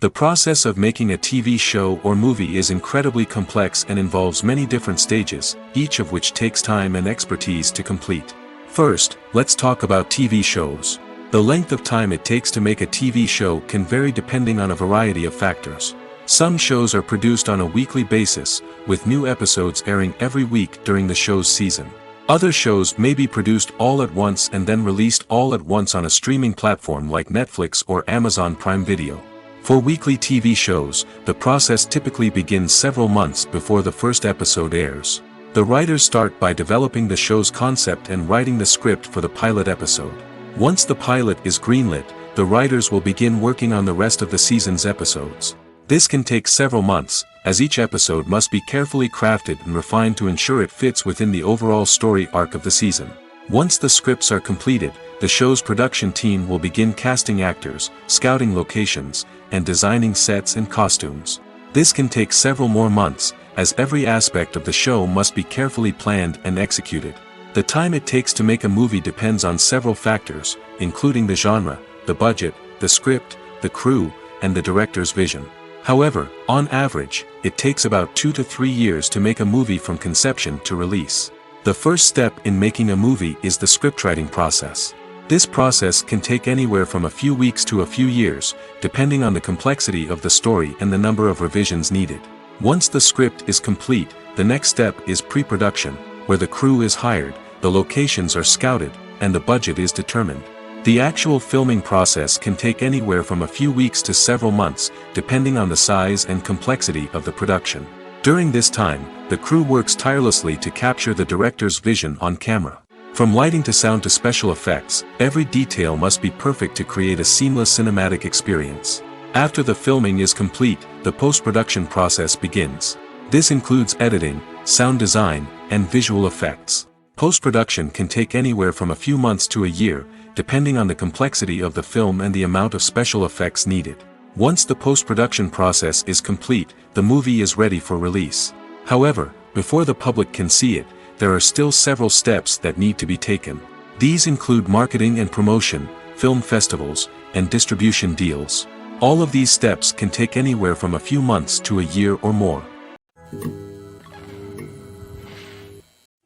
Speaker 1: The process of making a TV show or movie is incredibly complex and involves many different stages, each of which takes time and expertise to complete. First, let's talk about TV shows. The length of time it takes to make a TV show can vary depending on a variety of factors. Some shows are produced on a weekly basis, with new episodes airing every week during the show's season. Other shows may be produced all at once and then released all at once on a streaming platform like Netflix or Amazon Prime Video. For weekly TV shows, the process typically begins several months before the first episode airs. The writers start by developing the show's concept and writing the script for the pilot episode. Once the pilot is greenlit, the writers will begin working on the rest of the season's episodes. This can take several months, as each episode must be carefully crafted and refined to ensure it fits within the overall story arc of the season. Once the scripts are completed, the show's production team will begin casting actors, scouting locations, and designing sets and costumes. This can take several more months, as every aspect of the show must be carefully planned and executed. The time it takes to make a movie depends on several factors, including the genre, the budget, the script, the crew, and the director's vision. However, on average, it takes about 2 to 3 years to make a movie from conception to release. The first step in making a movie is the scriptwriting process. This process can take anywhere from a few weeks to a few years, depending on the complexity of the story and the number of revisions needed. Once the script is complete, the next step is pre-production, where the crew is hired, the locations are scouted, and the budget is determined. The actual filming process can take anywhere from a few weeks to several months, depending on the size and complexity of the production. During this time, the crew works tirelessly to capture the director's vision on camera. From lighting to sound to special effects, every detail must be perfect to create a seamless cinematic experience. After the filming is complete, the post-production process begins. This includes editing, sound design, and visual effects. Post-production can take anywhere from a few months to a year, depending on the complexity of the film and the amount of special effects needed. Once the post-production process is complete, the movie is ready for release. However, before the public can see it, there are still several steps that need to be taken. These include marketing and promotion, film festivals, and distribution deals. All of these steps can take anywhere from a few months to a year or more.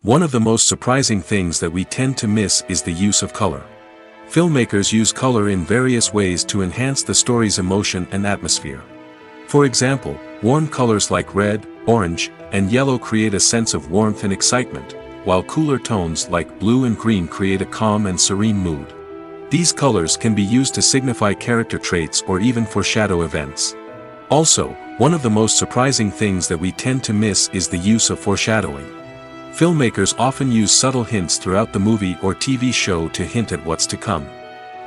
Speaker 1: One of the most surprising things that we tend to miss is the use of color. Filmmakers use color in various ways to enhance the story's emotion and atmosphere. For example, warm colors like red, orange, and yellow create a sense of warmth and excitement, while cooler tones like blue and green create a calm and serene mood. These colors can be used to signify character traits or even foreshadow events. Also, one of the most surprising things that we tend to miss is the use of foreshadowing. Filmmakers often use subtle hints throughout the movie or TV show to hint at what's to come.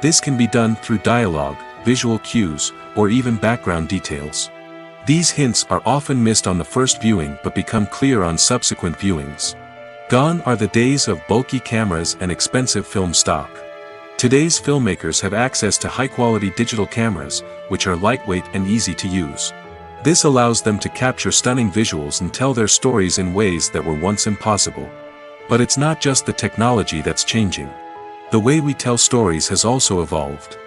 Speaker 1: This can be done through dialogue, visual cues, or even background details. These hints are often missed on the first viewing but become clear on subsequent viewings. Gone are the days of bulky cameras and expensive film stock. Today's filmmakers have access to high-quality digital cameras, which are lightweight and easy to use. This allows them to capture stunning visuals and tell their stories in ways that were once impossible. But it's not just the technology that's changing. The way we tell stories has also evolved.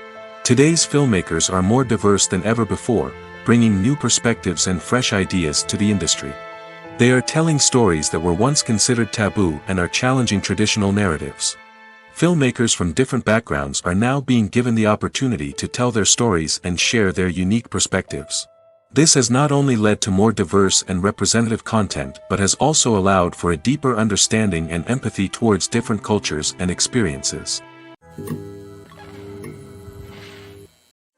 Speaker 1: Today's filmmakers are more diverse than ever before, bringing new perspectives and fresh ideas to the industry. They are telling stories that were once considered taboo and are challenging traditional narratives. Filmmakers from different backgrounds are now being given the opportunity to tell their stories and share their unique perspectives. This has not only led to more diverse and representative content but has also allowed for a deeper understanding and empathy towards different cultures and experiences.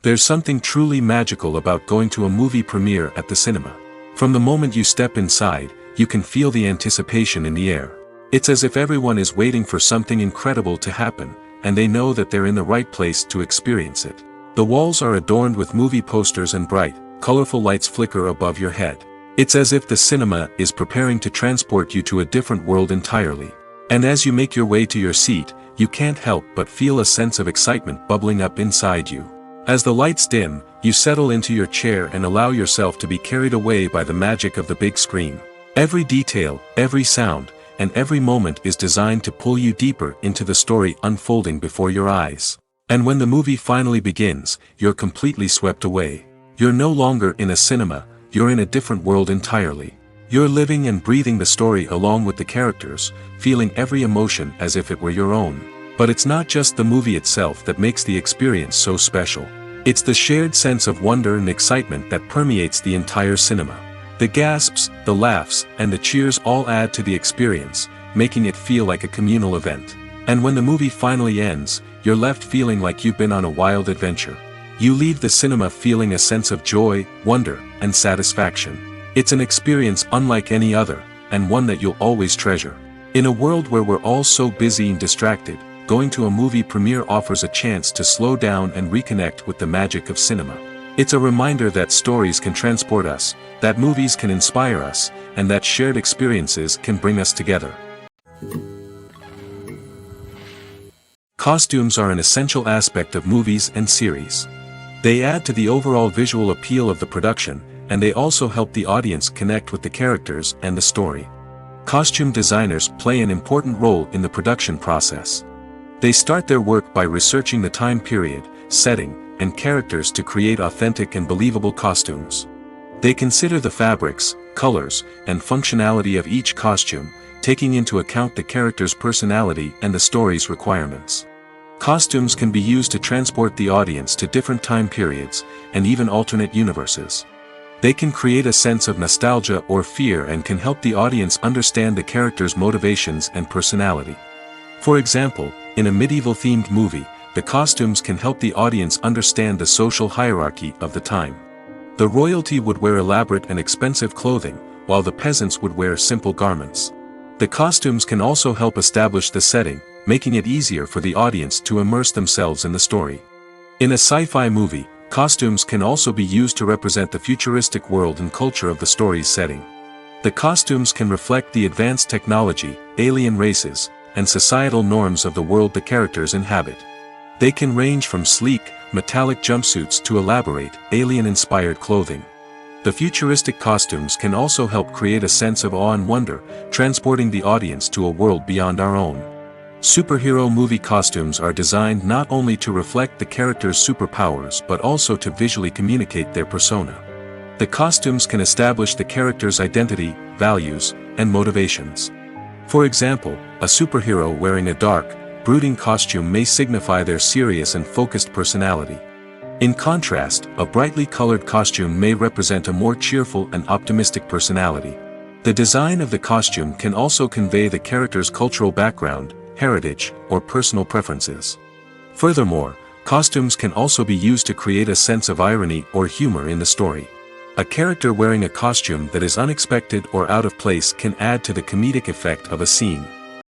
Speaker 1: There's something truly magical about going to a movie premiere at the cinema. From the moment you step inside, you can feel the anticipation in the air. It's as if everyone is waiting for something incredible to happen, and they know that they're in the right place to experience it. The walls are adorned with movie posters and bright, colorful lights flicker above your head. It's as if the cinema is preparing to transport you to a different world entirely. And as you make your way to your seat, you can't help but feel a sense of excitement bubbling up inside you. As the lights dim, you settle into your chair and allow yourself to be carried away by the magic of the big screen. Every detail, every sound, and every moment is designed to pull you deeper into the story unfolding before your eyes. And when the movie finally begins, you're completely swept away. You're no longer in a cinema, you're in a different world entirely. You're living and breathing the story along with the characters, feeling every emotion as if it were your own. But it's not just the movie itself that makes the experience so special. It's the shared sense of wonder and excitement that permeates the entire cinema. The gasps, the laughs, and the cheers all add to the experience, making it feel like a communal event. And when the movie finally ends, you're left feeling like you've been on a wild adventure. You leave the cinema feeling a sense of joy, wonder, and satisfaction. It's an experience unlike any other, and one that you'll always treasure. In a world where we're all so busy and distracted, going to a movie premiere offers a chance to slow down and reconnect with the magic of cinema. It's a reminder that stories can transport us, that movies can inspire us, and that shared experiences can bring us together. Costumes are an essential aspect of movies and series. They add to the overall visual appeal of the production, and they also help the audience connect with the characters and the story. Costume designers play an important role in the production process. They start their work by researching the time period, setting, and characters to create authentic and believable costumes. They consider the fabrics, colors, and functionality of each costume, taking into account the character's personality and the story's requirements. Costumes can be used to transport the audience to different time periods, and even alternate universes. They can create a sense of nostalgia or fear and can help the audience understand the character's motivations and personality. For example, in a medieval-themed movie, the costumes can help the audience understand the social hierarchy of the time. The royalty would wear elaborate and expensive clothing, while the peasants would wear simple garments. The costumes can also help establish the setting, making it easier for the audience to immerse themselves in the story. In a sci-fi movie, costumes can also be used to represent the futuristic world and culture of the story's setting. The costumes can reflect the advanced technology, alien races, and societal norms of the world the characters inhabit. They can range from sleek, metallic jumpsuits to elaborate, alien-inspired clothing. The futuristic costumes can also help create a sense of awe and wonder, transporting the audience to a world beyond our own. Superhero movie costumes are designed not only to reflect the character's superpowers but also to visually communicate their persona. The costumes can establish the character's identity, values, and motivations. For example, a superhero wearing a dark, brooding costume may signify their serious and focused personality. In contrast, a brightly colored costume may represent a more cheerful and optimistic personality. The design of the costume can also convey the character's cultural background, heritage, or personal preferences. Furthermore, costumes can also be used to create a sense of irony or humor in the story. A character wearing a costume that is unexpected or out of place can add to the comedic effect of a scene.